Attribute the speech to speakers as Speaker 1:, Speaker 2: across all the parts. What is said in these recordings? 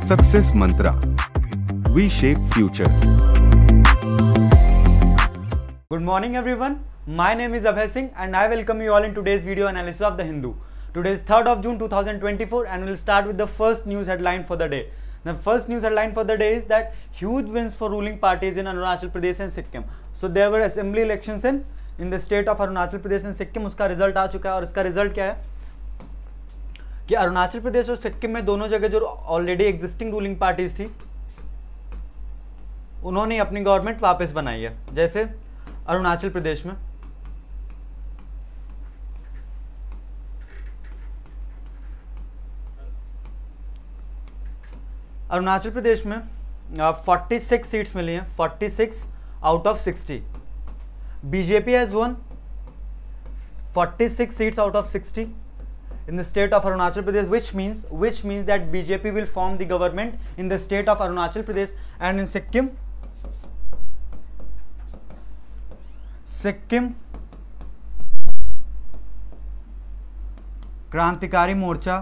Speaker 1: Success Mantra. We shape future.
Speaker 2: Good morning everyone. My name is Abhay Singh and I welcome you all in today's video analysis of The Hindu. Today is 3rd of June 2024 and we'll start with the first news headline for the day. The first news headline for the day is that huge wins for ruling parties in Arunachal Pradesh and Sikkim. So there were assembly elections in the state of Arunachal Pradesh and Sikkim. उसका result आ चुका है और इसका result क्या है कि अरुणाचल प्रदेश और सिक्किम में दोनों जगह जो ऑलरेडी एग्जिस्टिंग रूलिंग पार्टीज थी उन्होंने अपनी गवर्नमेंट वापस बनाई है। जैसे अरुणाचल प्रदेश में में 46 सीट्स मिली हैं, 46 out of 60। BJP has one 46 seats out of 60 in the state of Arunachal Pradesh, which means that BJP will form the government in the state of Arunachal Pradesh. And in Sikkim Krantikari Morcha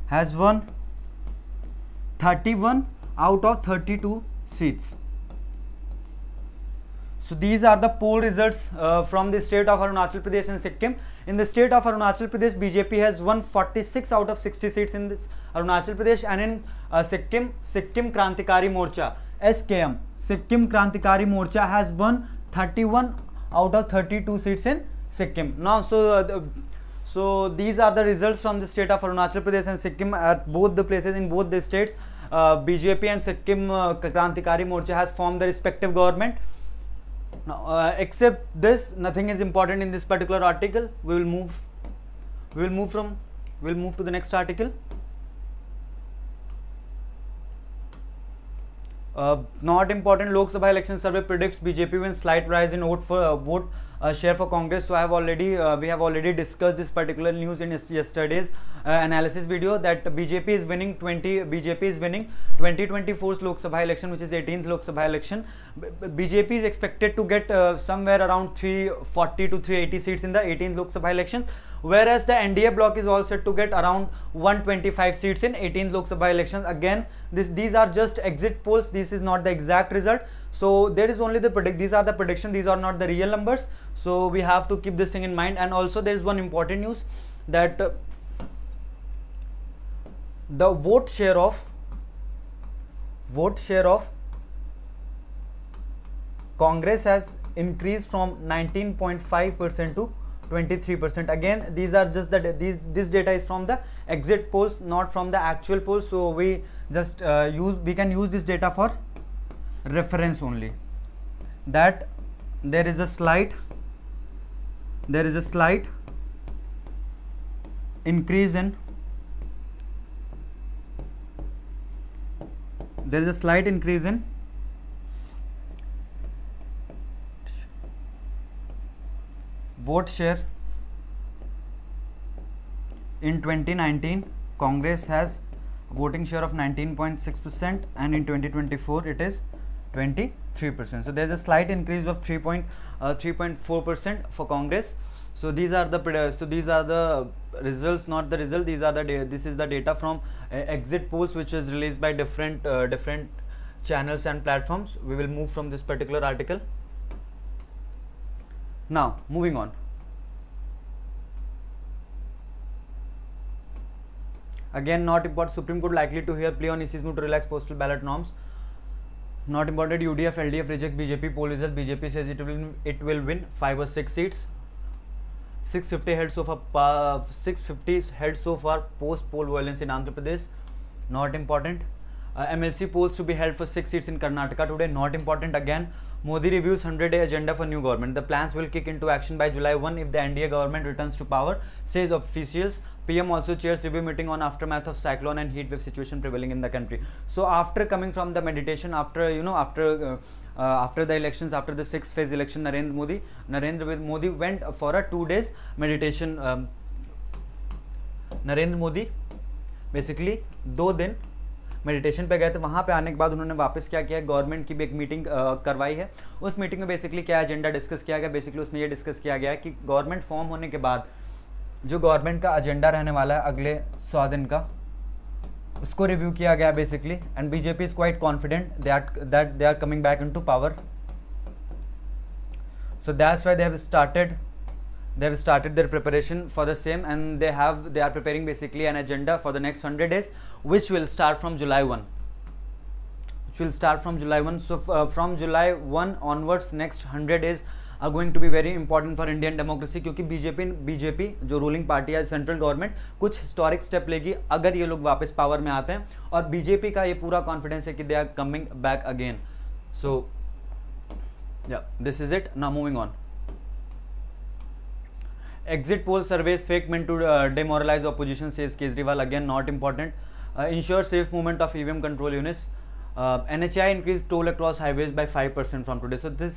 Speaker 2: has won 31 out of 32 seats. So these are the poll results from the state of Arunachal Pradesh and Sikkim. In the state of Arunachal Pradesh, BJP has won 46 out of 60 seats in this Arunachal Pradesh, and in Sikkim Krantikari Morcha (SKM), Sikkim Krantikari Morcha has won 31 out of 32 seats in Sikkim. Now, so these are the results from the state of Arunachal Pradesh and Sikkim at both the places. In both the states, BJP and Sikkim Krantikari Morcha has formed the respective government. Now, except this, nothing is important in this particular article. We'll move to the next article. Not important. Lok Sabha election survey predicts BJP wins slight rise in vote share for Congress. So we have already discussed this particular news in yesterday's analysis video that BJP is winning 2024's Lok Sabha election, which is 18th Lok Sabha election. BJP is expected to get somewhere around 340 to 380 seats in the 18th Lok Sabha election, whereas the NDA bloc is all set to get around 125 seats in 18th Lok Sabha elections. Again, these are just exit polls. This is not the exact result. So there is only these are the predictions. These are not the real numbers. So we have to keep this thing in mind. And also there is one important news that the vote share of Congress has increased from 19.5% to 23%. Again, these are just this data is from the exit polls, not from the actual polls. So we just we can use this data for reference only. That there is a slight increase in vote share. In 2019, Congress has a voting share of 19.6%, and in 2024 it is 23%. So there is a slight increase of 3.4% for Congress. So these are the results, not the result. This is the data from exit polls, which is released by different channels and platforms. We will move from this particular article. Now moving on. Again, not important. Supreme Court likely to hear plea on EC's move to relax postal ballot norms. Not important. UDF, LDF reject BJP poll results. BJP says it will win 5 or 6 seats. 650 held so far post poll violence in Andhra Pradesh. Not important. MLC polls to be held for 6 seats in Karnataka today. Not important. Again, Modi reviews 100-day agenda for new government. The plans will kick into action by July 1 if the NDA government returns to power, says officials. PM also chairs review meeting on aftermath of cyclone and heat wave situation prevailing in the country. So after coming from the meditation, after the elections, after the 6th phase election, Narendra Modi went for a 2 days meditation. Narendra Modi basically 2 दिन meditation पे गए थे। वहाँ पे आने के बाद उन्होंने वापस क्या किया, गवर्नमेंट की भी एक मीटिंग करवाई है। उस मीटिंग में बेसिकली क्या एजेंडा डिस्कस किया गया, बेसिकली उसमें ये डिस्कस किया गया कि गवर्नमेंट फॉर्म होने के बाद जो गवर्नमेंट का एजेंडा रहने वाला है अगले 100 दिन का, उसको रिव्यू किया गया basically. And BJP is quite confident that they are coming back into power. So that's why they have started their preparation for the same, and they are preparing basically an agenda for the next 100 days, which will start from July 1. So from July 1 onwards, next 100 days are going to be very important for Indian democracy, क्योंकि BJP जो ruling party है, central government कुछ historic step लेगी अगर ये लोग वापस power में आते हैं, और बीजेपी का ये पूरा कॉन्फिडेंस है कि they are coming back again. So yeah, this is it. Now moving on. Exit poll surveys fake meant to demoralize opposition, says Kejriwal. Again, not important. Ensure safe movement of EVM control units. NHAI increased toll across highways by 5% from today. So this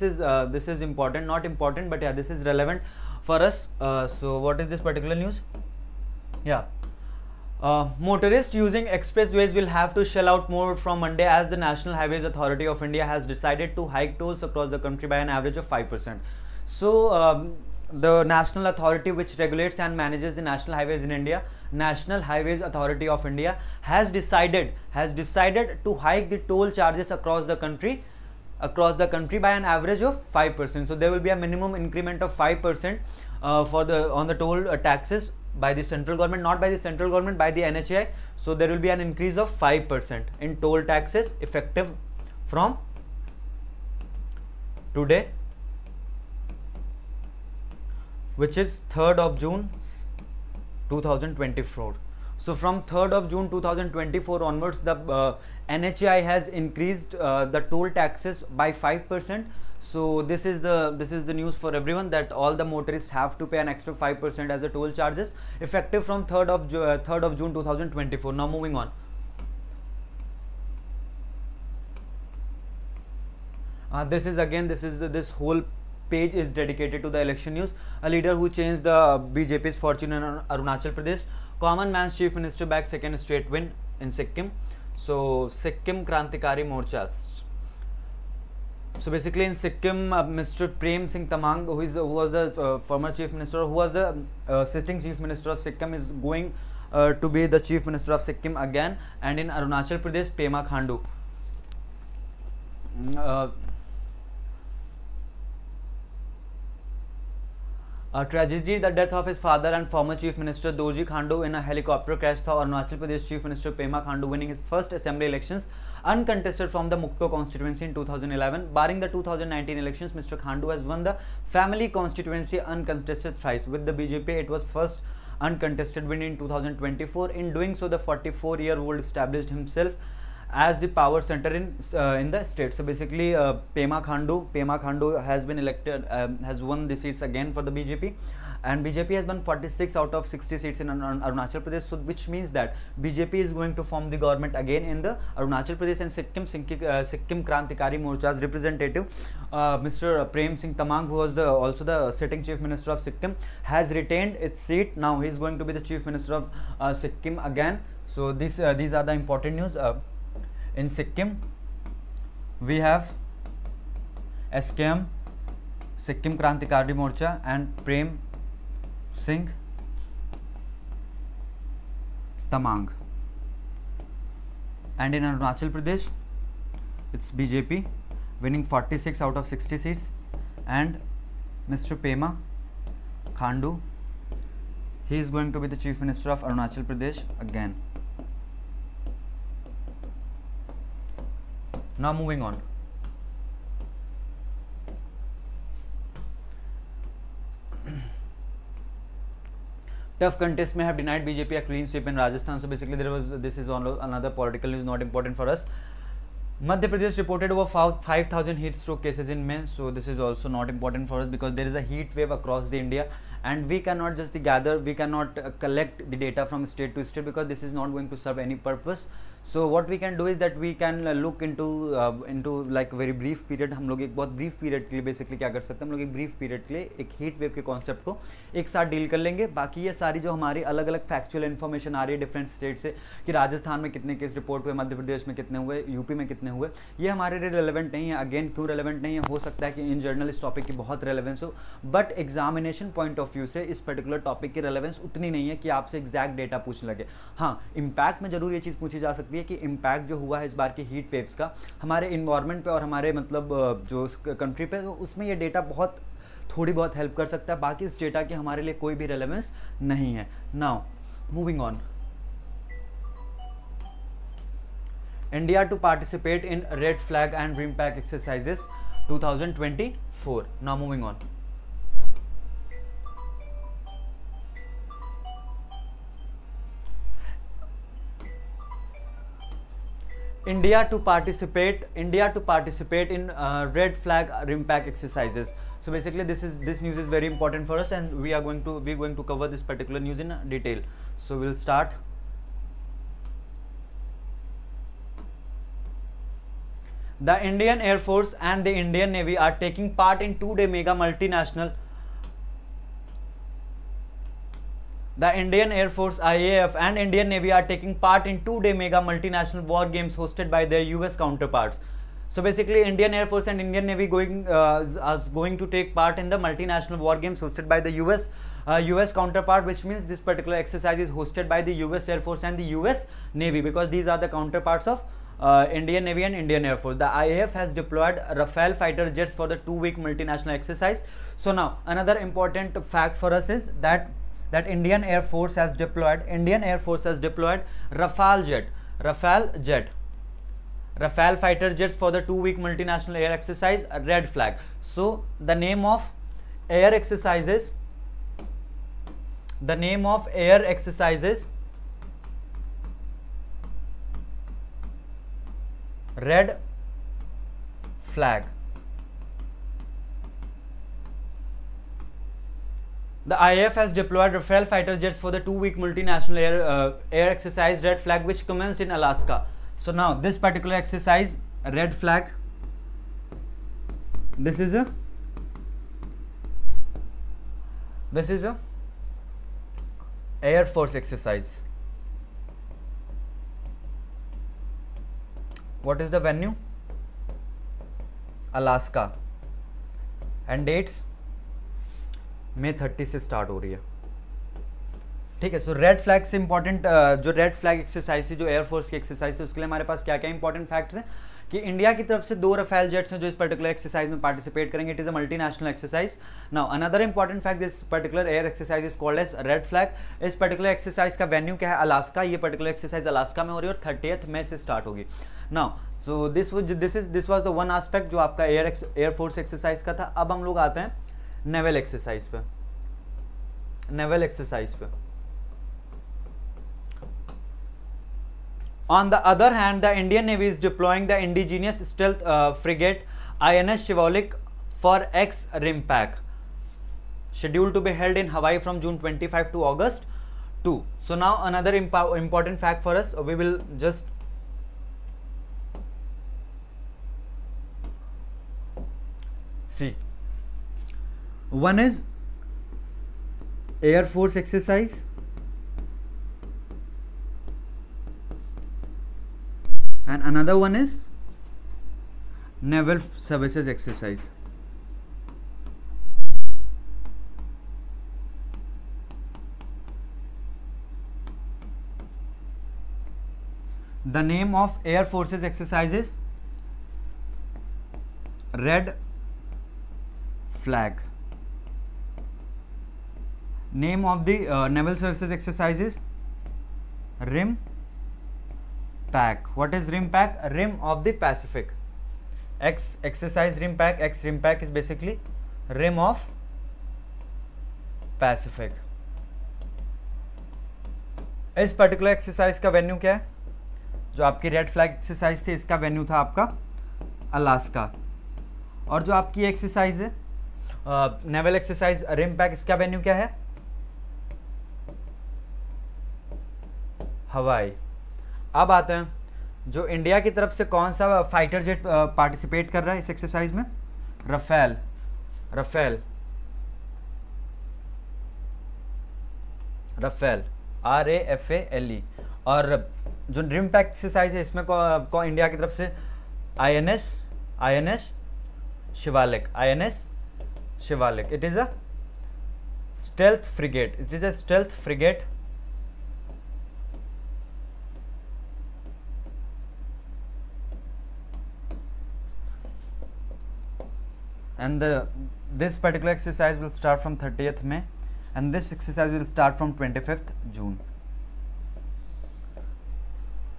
Speaker 2: is important, not important, but yeah, this is relevant for us. So what is this particular news? Yeah. Motorists using expressways will have to shell out more from Monday, as the National Highways Authority of India has decided to hike tolls across the country by an average of 5%. So the national authority which regulates and manages the national highways in India, National Highways Authority of India, has decided to hike the toll charges across the country by an average of 5%. So there will be a minimum increment of 5% on the toll taxes by the central government, not by the central government, by the NHAI. So there will be an increase of 5% in toll taxes effective from today, which is 3rd of June 2024. So from 3rd of June 2024 onwards, the NHAI has increased the toll taxes by 5%. So this is the news for everyone, that all the motorists have to pay an extra 5% as the toll charges effective from 3rd of June 2024. Now moving on. This whole page is dedicated to the election news. A leader who changed the BJP's fortune in Arunachal Pradesh. Common man's chief minister back second straight win in Sikkim. So Sikkim Krantikari Morcha. So basically in Sikkim, Mr. Prem Singh Tamang, who was the former chief minister, who was the sitting chief minister of Sikkim, is going to be the chief minister of Sikkim again. And in Arunachal Pradesh, Pema Khandu. A tragedy, the death of his father and former chief minister Dorji Khandu in a helicopter crash saw Arunachal Pradesh chief minister Pema Khandu winning his first assembly elections uncontested from the Mukto constituency in 2011. Barring the 2019 elections, Mr. Khandu has won the family constituency uncontested thrice. With the BJP, it was first uncontested win in 2024. In doing so, the 44-year-old established himself as the power center in the state. So basically, Pema Khandu has been elected, has won the seats again for the BJP, and BJP has won 46 out of 60 seats in Arunachal Pradesh. So which means that BJP is going to form the government again in the Arunachal Pradesh and Sikkim Krantikari Morcha's representative, Mr. Prem Singh Tamang, who was also the sitting chief minister of Sikkim, has retained its seat. Now he is going to be the chief minister of Sikkim again. So these are the important news. In Sikkim, we have SKM, Sikkim Krantikari Morcha, and Prem Singh Tamang. And in Arunachal Pradesh, it's BJP winning 46 out of 60 seats, and Mr. Pema Khandu, he is going to be the chief minister of Arunachal Pradesh again. Now moving on. Tough contest may have denied BJP a clean sweep in Rajasthan. So basically, this is another political news not important for us. Madhya Pradesh reported over 5,000 heat stroke cases in May. So this is also not important for us because there is a heat wave across the India, and we cannot just collect the data from state to state because this is not going to serve any purpose. So what we can do is that we can look into like very brief period. हम लोग एक बहुत brief period के लिए basically क्या कर सकते हैं, हम लोग एक ब्रीफ पीरियड के लिए एक हीट वेव के कॉन्सेप्ट को एक साथ डील कर लेंगे. बाकी ये सारी जो हमारी अलग अलग फैक्चुअल इन्फॉर्मेशन आ रही है डिफरेंट स्टेट से कि राजस्थान में कितने केस रिपोर्ट हुए, मध्य प्रदेश में कितने हुए, यूपी में कितने हुए, ये हमारे लिए रेलेवेंट नहीं है. अगेन क्यों रेलेवेंट नहीं है, हो सकता है कि इन जर्नल इस टॉपिक की बहुत रेलेवेंस हो, but examination point of view से इस पर्टिकुलर टॉपिक की रेलेवेंस उतनी नहीं है कि आपसे एग्जैक्ट डेटा पूछने लगे. हाँ, इम्पैक्ट में जरूर ये चीज़ पूछी जा सकती है कि इम्पैक्ट जो हुआ है इस बार की हीट वेव्स का हमारे इन्वायरमेंट पे और हमारे मतलब जो कंट्री पे, तो उसमें ये डेटा बहुत थोड़ी बहुत हेल्प कर सकता है. बाकी इस डेटा की हमारे लिए कोई भी रेलेवेंस नहीं है. Now moving on. India to participate in red flag and rim pack exercises 2024. Now moving on. India to participate in red flag rim pack exercises. So basically this news is very important for us, and we're going to cover this particular news in detail. So we'll start. The Indian Air Force and the Indian Navy are taking part in two-day mega multinational. The Indian Air Force IAF and Indian Navy are taking part in two-day mega multinational war games hosted by their US counterparts. So basically, Indian Air Force and Indian Navy are going to take part in the multinational war games hosted by the US counterpart, which means this particular exercise is hosted by the US Air Force and the US Navy, because these are the counterparts of Indian Navy and Indian Air Force. The IAF has deployed Rafale fighter jets for the 2-week multinational exercise. So now another important fact for us is that Indian Air Force has deployed Rafale fighter jets for the 2-week multinational air exercise Red Flag. So the name of air exercises Red Flag. The IAF has deployed Rafale fighter jets for the 2-week multinational air exercise Red Flag, which commenced in Alaska. So now this particular exercise Red Flag, this is a Air Force exercise. What is the venue? Alaska. And dates May 30 से start हो रही है. ठीक है. सो red flag से important जो red flag exercise थी, जो एयरफोर्स की एक्सरसाइज थी, उसके लिए हमारे पास क्या क्या इंपॉर्टेंट फैक्ट्स हैं कि इंडिया की तरफ से 2 रफेल जेट्स हैं जो इस पर्टिकुलर एक्सरसाइज में पार्टिसिपेट करेंगे. It is a multinational exercise. Now another important fact, this particular air exercise is called as red flag. इस पर्टिकुलर एक्सरसाइज का वेन्यू क्या है? अलास्का. ये पर्टिकुलर एक्सरसाइज अलास्का में हो रही है और 30 मई से स्टार्ट होगी. Now so this was the one aspect जो आपका एयरफोर्स एक्सरसाइज का था. अब हम लोग आते हैं नेवल एक्सरसाइज पे. On the other hand, the Indian Navy is deploying the indigenous stealth frigate INS Shivalik for X-Rim Pack, scheduled to be held in Hawaii from June 25 to August 2. So now another important fact for us, we will just see. One is Air Force exercise, and another one is Naval Services exercise. The name of Air Forces exercise is Red Flag. Name of the Naval Services exercise is Rim Pack. What is Rim Pack? Rim of the Pacific. Exercise Rim Pack. Rim Pack is basically Rim of Pacific. इस particular exercise का venue क्या है? जो आपकी red flag exercise थी, इसका venue था आपका अलास्का. और जो आपकी एक्सरसाइज है नेवल एक्सरसाइज रिम पैक, इसका वेन्यू क्या है? हवाई. अब आते हैं जो इंडिया की तरफ से कौन सा फाइटर जेट पार्टिसिपेट कर रहा है इस एक्सरसाइज में? Rafale, Rafale, Rafale, RAFALE। और जो ड्रीम पैक एक्सरसाइज है इसमें को इंडिया की तरफ से INS Shivalik, INS Shivalik. It is a stealth frigate, it is a stealth frigate and this particular exercise will start from 30th May and this exercise will start from 25th June.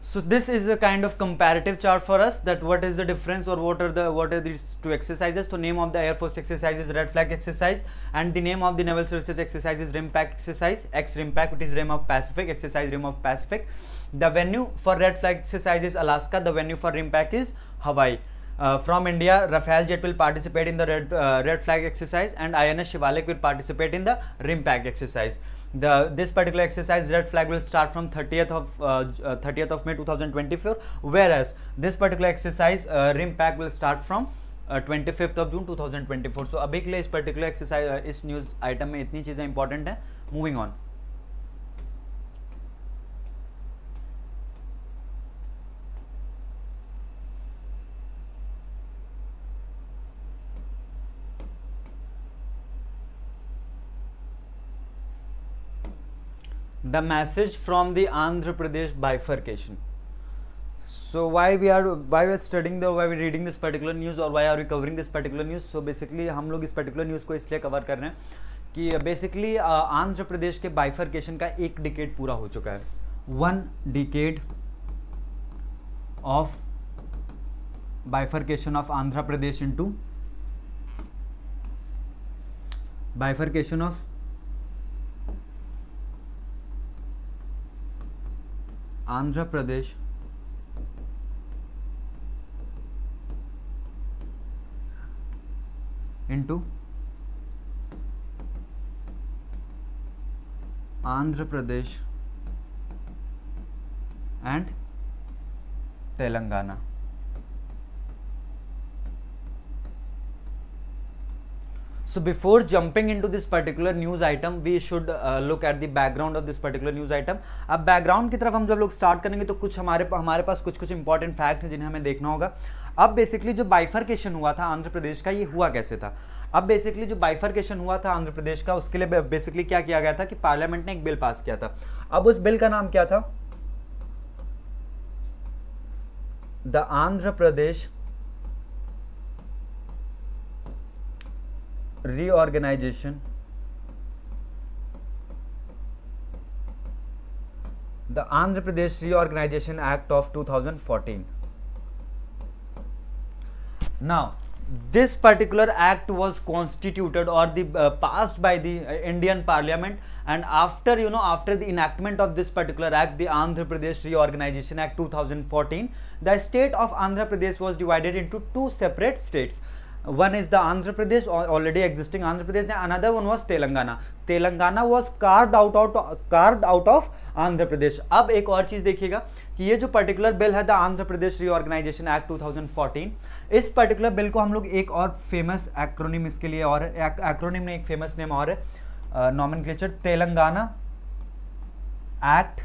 Speaker 2: So this is a kind of comparative chart for us, that what is the difference or what are these two exercises. So name of the Air Force exercise is red flag exercise and the name of the naval services exercise is rim pack exercise, X rim pack, which is rim of Pacific, exercise rim of Pacific. The venue for red flag exercise is Alaska, the venue for rim pack is Hawaii. From India, Rafale jet will participate in the red flag exercise and INS Shivalik will participate in the rim pack exercise. This particular exercise red flag will start from 30th of May 2024, whereas this particular exercise rim pack will start from 25th of June 2024. So अभी के लिए इस particular exercise इस news item में इतनी चीज़ें important हैं. Moving on. The message from the Andhra Pradesh bifurcation. So why we are studying why we reading this particular news or why are we covering this particular news? So basically हम लोग इस particular news को इसलिए cover कर रहे हैं कि basically Andhra Pradesh के bifurcation का एक डिकेड पूरा हो चुका है. 1 decade of bifurcation of Andhra Pradesh into bifurcation of Andhra Pradesh into Andhra Pradesh and Telangana. So before jumping into this particular news item, we should look at the background of this particular news item. अब background की तरफ हम जब लोग start करेंगे तो कुछ हमारे पास कुछ important fact हैं जिन्हें हमें देखना होगा. अब basically जो bifurcation हुआ था आंध्र प्रदेश का, ये हुआ कैसे था? अब बेसिकली जो बाइफर्केशन हुआ था आंध्र प्रदेश का, उसके लिए बेसिकली क्या किया गया था कि पार्लियामेंट ने एक बिल पास किया था. अब उस बिल का नाम क्या था? The Andhra Pradesh reorganization, the Andhra Pradesh Reorganization Act of 2014. Now this particular act was constituted or passed by the Indian Parliament, and after the enactment of this particular act, the Andhra Pradesh Reorganization Act 2014, the state of Andhra Pradesh was divided into two separate states. One is the Andhra Pradesh, already existing Andhra Pradesh, and another one was Telangana. Telangana was carved out of Andhra Pradesh. अब एक और चीज़ देखिएगा कि ये जो particular bill है the Andhra Pradesh reorganisation act 2014, इस particular bill को हम लोग एक और फेमस एक्रोनिम इसके लिए और एक्रोनिम में एक फेमस नेम और है nomenclature, Telangana act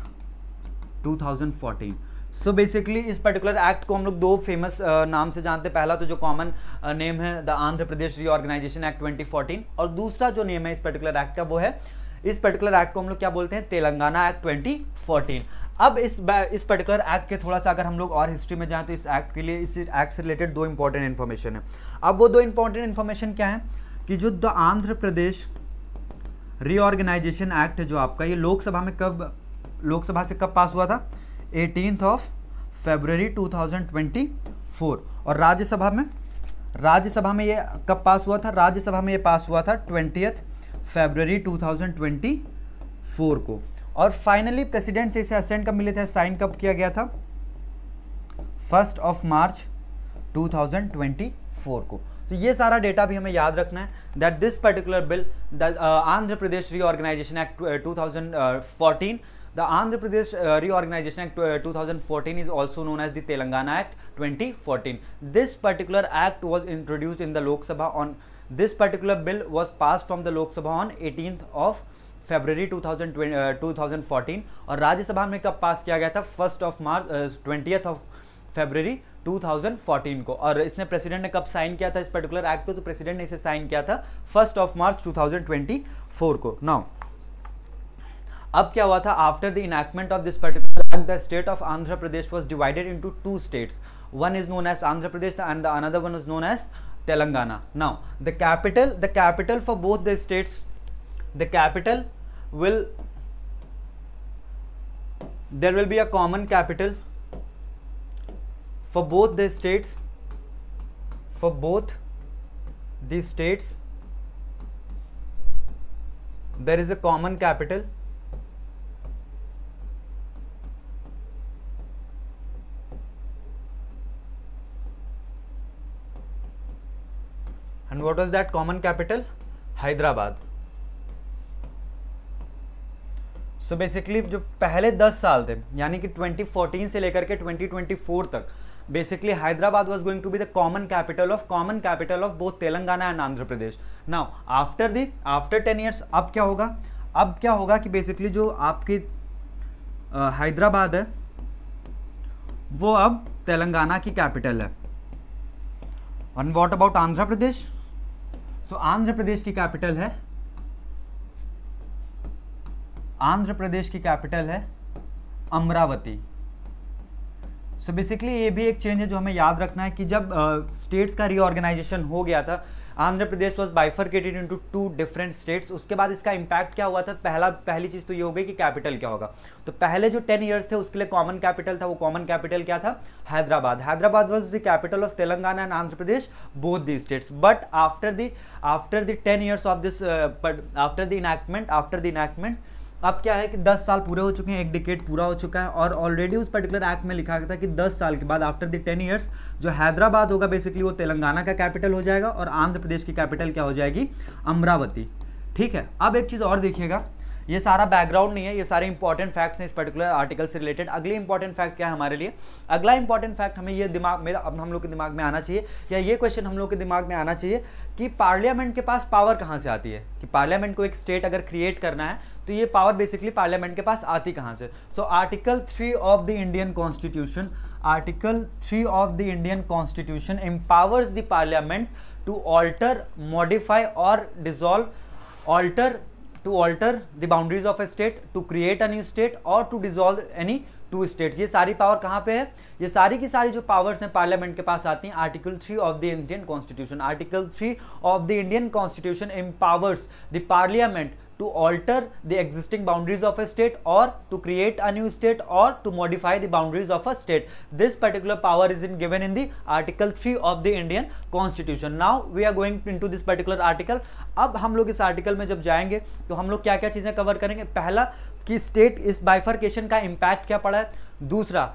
Speaker 2: 2014. So basically इस पर्टिकुलर एक्ट को हम लोग दो फेमस नाम से जानते हैं. पहला तो जो कॉमन नेम है the Andhra Pradesh reorganisation act 2014, और दूसरा जो नेम है इस पर्टिकुलर एक्ट का वो है, इस पर्टिकुलर एक्ट को हम लोग क्या बोलते हैं? तेलंगाना एक्ट 2014. अब इस पर्टिकुलर एक्ट के थोड़ा सा अगर हम लोग और हिस्ट्री में जाएं तो इस एक्ट के लिए, इस एक्ट से रिलेटेड दो इंपॉर्टेंट इन्फॉर्मेशन है. अब वो दो इंपॉर्टेंट इन्फॉर्मेशन क्या है कि जो the Andhra Pradesh reorganisation act है जो आपका, ये लोकसभा से कब पास हुआ था? 18th of February 2024. और राज्यसभा में ये कब पास हुआ था? राज्यसभा में ये पास हुआ था 20th February 2024 को. और फाइनली प्रेसिडेंट से इसे असेंट कब मिले थे? साइन कब किया गया था? 1st of March 2024 को. तो ये सारा डेटा भी हमें याद रखना है that this particular bill, the Andhra Pradesh reorganisation act 2014, The Andhra Pradesh Reorganization Act 2014 is also known as the Telangana Act 2014. This particular act was introduced in the Lok Sabha on, this particular bill was passed from the Lok Sabha on 18th of February 2014 और राज्यसभा में कब पास किया गया था? 1st of March 20th of February 2014 को। और इसने president ने कब साइन किया था इस पर्टिकुलर एक्ट को? तो प्रेसिडेंट ने इसे साइन किया था 1st of March 2024 को। नाउ अब क्या हुआ था? After the enactment of this particular act the state of Andhra Pradesh was divided into 2 states, one is known as Andhra Pradesh and the another one is known as Telangana. Now the capital for both the states, the capital will, there will be a common capital for both the states, for both the states there is a common capital and what was that common capital? Hyderabad. So basically जो पहले 10 साल थे यानी कि 2014 से लेकर के 2024 तक basically Hyderabad was going to be the common capital of both Telangana and Andhra Pradesh. Now after 10 years अब क्या होगा कि basically जो आपकी हैदराबाद है वो अब तेलंगाना की कैपिटल है। And what about Andhra Pradesh? So Andhra Pradesh की कैपिटल है अमरावती। सो बेसिकली ये भी एक चेंज है जो हमें याद रखना है कि जब स्टेट्स का रीऑर्गेनाइजेशन हो गया था, Andhra Pradesh was bifurcated into 2 different states. उसके बाद इसका इंपैक्ट क्या हुआ था? पहली चीज़ तो ये हो गई कि कैपिटल क्या होगा। तो पहले जो 10 ईयर्स थे उसके लिए कॉमन कैपिटल था, वो कॉमन कैपिटल क्या था? Hyderabad was the capital of Telangana and Andhra Pradesh, both the states. But after the 10 years of this, after the enactment अब क्या है कि 10 साल पूरे हो चुके हैं, 1 डिकेड पूरा हो चुका है और ऑलरेडी उस पर्टिकुलर एक्ट में लिखा गया था कि 10 साल के बाद आफ्टर द 10 ईयर्स जो हैदराबाद होगा बेसिकली वो तेलंगाना का कैपिटल हो जाएगा और आंध्र प्रदेश की कैपिटल क्या हो जाएगी? अमरावती। ठीक है, अब एक चीज़ और देखिएगा, ये सारा बैकग्राउंड नहीं है, ये सारे इंपॉर्टेंट फैक्ट्स हैं इस पर्टिकुलर आर्टिकल से रिलेटेड। अगले इंपॉर्टेंट फैक्ट क्या है हमारे लिए? अगला इंपॉर्टेंट फैक्ट हमें ये अब हम लोग के दिमाग में आना चाहिए, या ये क्वेश्चन हम लोग के दिमाग में आना चाहिए कि पार्लियामेंट के पास पावर कहाँ से आती है? कि पार्लियामेंट को एक स्टेट अगर क्रिएट करना है तो ये पावर बेसिकली पार्लियामेंट के पास आती कहाँ से? So article 3 of the Indian constitution, article 3 of the Indian constitution empowers the parliament to alter, modify और dissolve, to alter the boundaries of a state, to create a new state or to dissolve any 2 states। ये सारी power कहाँ पे है? ये सारी की सारी जो पावर्स हैं पार्लियामेंट के पास आती हैं article 3 of the Indian constitution. Article 3 of the Indian constitution empowers the parliament to alter the existing boundaries of a state or to create a new state or to modify the boundaries of a state. This particular power is given in the article 3 of the Indian Constitution. Now we are going into this particular article. अब हम लोग इस article में जब जाएंगे तो हम लोग क्या क्या चीज़ें कवर करेंगे? पहला कि स्टेट इस बाइफरकेशन का इम्पैक्ट क्या पड़ा है। दूसरा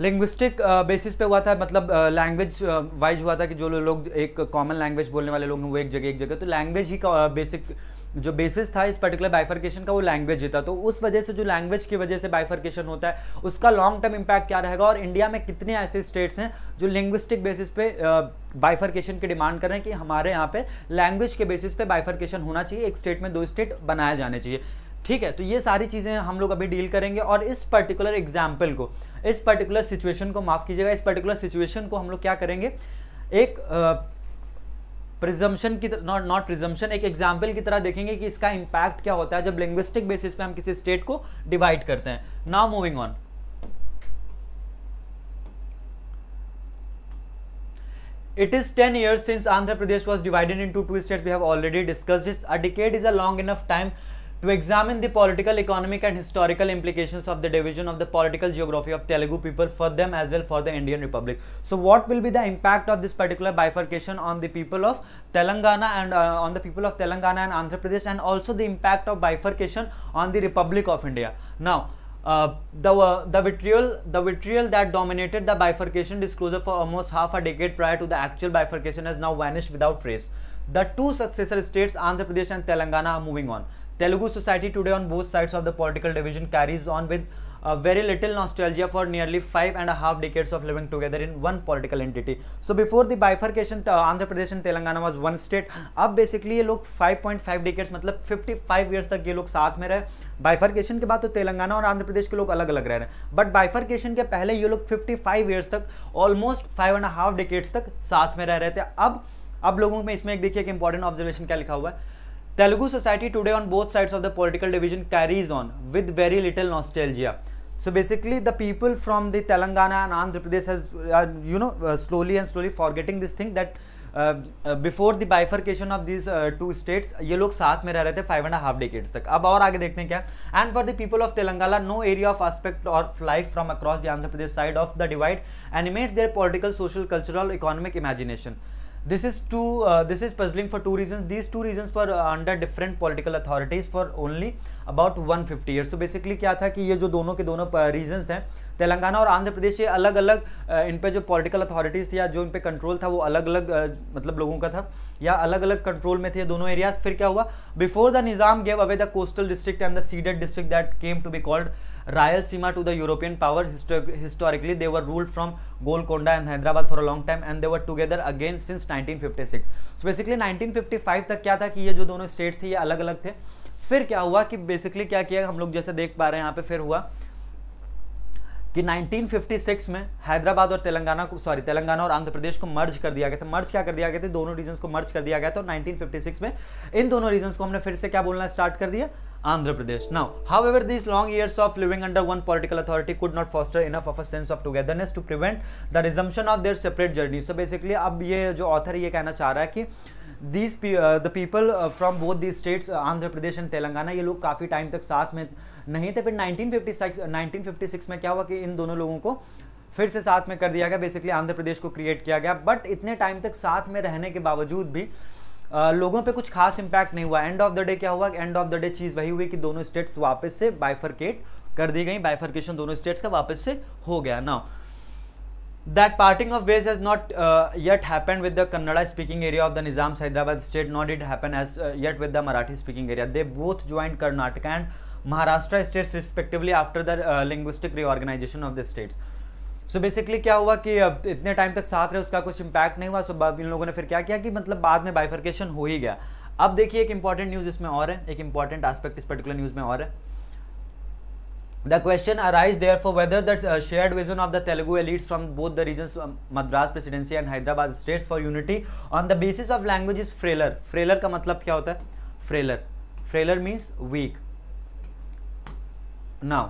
Speaker 2: लिंग्विस्टिक बेसिस पे हुआ था, मतलब लैंग्वेज वाइज हुआ था कि जो लोग एक कॉमन लैंग्वेज बोलने वाले लोग हैं वो एक जगह, तो लैंग्वेज ही का बेसिक जो बेसिस था इस पर्टिकुलर बाइफरकेशन का वो लैंग्वेज ही था। तो उस वजह से जो लैंग्वेज की वजह से बाइफरकेशन होता है उसका लॉन्ग टर्म इम्पैक्ट क्या रहेगा, और इंडिया में कितने ऐसे स्टेट्स हैं जो लिंग्विस्टिक बेसिस पे बाइफरकेशन की डिमांड कर रहे हैं कि हमारे यहाँ पे लैंग्वेज के बेसिस पे बाइफरकेशन होना चाहिए, एक स्टेट में 2 स्टेट बनाए जाने चाहिए। ठीक है, तो ये सारी चीज़ें हम लोग अभी डील करेंगे और इस पर्टिकुलर एग्जाम्पल को, इस पर्टिकुलर सिचुएशन को, माफ़ कीजिएगा, इस पर्टिकुलर सिचुएशन को हम लोग क्या करेंगे, एक प्रिजम्पशन की नॉट प्रिजम्पशन, एक एग्जाम्पल की तरह देखेंगे कि इसका इम्पैक्ट क्या होता है जब लिंग्विस्टिक बेसिस पे हम किसी स्टेट को डिवाइड करते हैं। Now moving on, it is 10 years since Andhra Pradesh was divided into 2 states. We have already discussed it. A decade is a long enough time to examine the political, economic and historical implications of the division of the political geography of Telugu people, for them as well for the Indian Republic. So what will be the impact of this particular bifurcation on the people of Telangana and on the people of Telangana and Andhra Pradesh, and also the impact of bifurcation on the Republic of India. Now the vitriol that dominated the bifurcation disclosure for almost half a decade prior to the actual bifurcation has now vanished without trace. The 2 successor states, Andhra Pradesh and Telangana, are moving on. Telugu society today on both sides of the political division carries on with very little nostalgia for nearly 5.5 decades of living together in one political entity. So before the bifurcation, Andhra Pradesh and Telangana was one state. अब basically ये लोग 5.5 decades मतलब 55 years तक ये लोग साथ में रहे. बाइफर्केशन के बाद तो तेलंगाना और आंध्र प्रदेश के लोग अलग अलग रह रहे हैं, बट बाइफर्केशन के पहले ये लोग 55 years तक, ऑलमोस्ट 5.5 decades तक साथ में रह रहे थे. अब लोगों में इसमें एक देखिए कि इंपॉर्टेंट ऑब्जर्वेशन क्या लिखा हुआ है. Telugu society today on both sides of the political division carries on with very little nostalgia. So basically the people from the Telangana and Andhra Pradesh has slowly forgetting this thing that before the bifurcation of these two states ये लोग साथ में रह रहे थे 5.5 decades तक. अब और आगे देखते हैं क्या. And for the people of Telangana, no area of aspect of life from across the Andhra Pradesh side of the divide animates their political, social, cultural, economic imagination. This is puzzling for two reasons. These two reasons were under different political authorities for only about 150 years. So basically क्या था कि ये जो दोनों के दोनों reasons हैं, तेलंगाना और आंध्र प्रदेश, ये अलग अलग इन पे जो पॉलिटिकल अथॉरिटीज़ थी या जो इन पे कंट्रोल था वो अलग अलग मतलब लोगों का था या अलग अलग कंट्रोल में थे दोनों एरियाज. फिर क्या हुआ, before the Nizam gave away the coastal district and the ceded district that came to be called Rayalaseema to the European power. Historically they were ruled from Golconda and Hyderabad for a long time and they were together again since 1956. So basically 1955 तक क्या था कि ये जो दोनों states थे ये अलग अलग थे. फिर क्या हुआ कि बेसिकली क्या किया हम लोग जैसे देख पा रहे हैं यहाँ पे, फिर हुआ कि 1956 में हैदराबाद और तेलंगाना और आंध्र प्रदेश को मर्ज कर दिया गया था. मर्ज क्या कर दिया गया था, दोनों रीजन्स को मर्ज कर दिया गया था. और 1956 में इन दोनों रीजन्स को हमने फिर से क्या बोलना स्टार्ट कर दिया, Andhra Pradesh. Now, however, these long years of living under one political authority could not foster enough of a sense of togetherness to prevent the resumption of their separate journey. So basically, अब ये जो author ये कहना चाह रहा है कि the people from both these states, Andhra Pradesh and Telangana, ये लोग काफ़ी टाइम तक साथ में नहीं थे. फिर 1956 में क्या हुआ कि इन दोनों लोगों को फिर से साथ में कर दिया गया, बेसिकली आंध्र प्रदेश को क्रिएट किया गया. बट इतने टाइम तक साथ में रहने के बावजूद भी लोगों पे कुछ खास इंपैक्ट नहीं हुआ. एंड ऑफ द डे क्या हुआ, एंड ऑफ द डे चीज़ वही हुई कि दोनों स्टेट्स वापस से बाइफरकेट कर दी गई. बाइफरकेशन दोनों स्टेट्स का वापस से हो गया. Now that parting of ways has not yet happened with the Kannada speaking area of the Nizam's Hyderabad state, nor did it happen as yet with the Marathi speaking area. They both joined Karnataka and Maharashtra states respectively after the linguistic reorganization of the states. So basically क्या हुआ कि इतने time तक साथ रहे, उसका कुछ impact नहीं हुआ. सो इन लोगों ने फिर क्या किया कि मतलब बाद में बाइफरकेशन हो ही गया. अब देखिए एक इंपॉर्टेंट न्यूज़ इसमें और है, एक इंपॉर्टेंट एस्पेक्ट इस पर्टिकुलर न्यूज़ में और है. The question arises therefore whether the shared vision of the Telugu elites from both the regions, Madras Presidency and Hyderabad states for unity on the basis of language is frailer. Frailer का मतलब क्या होता है, frailer means weak. Now,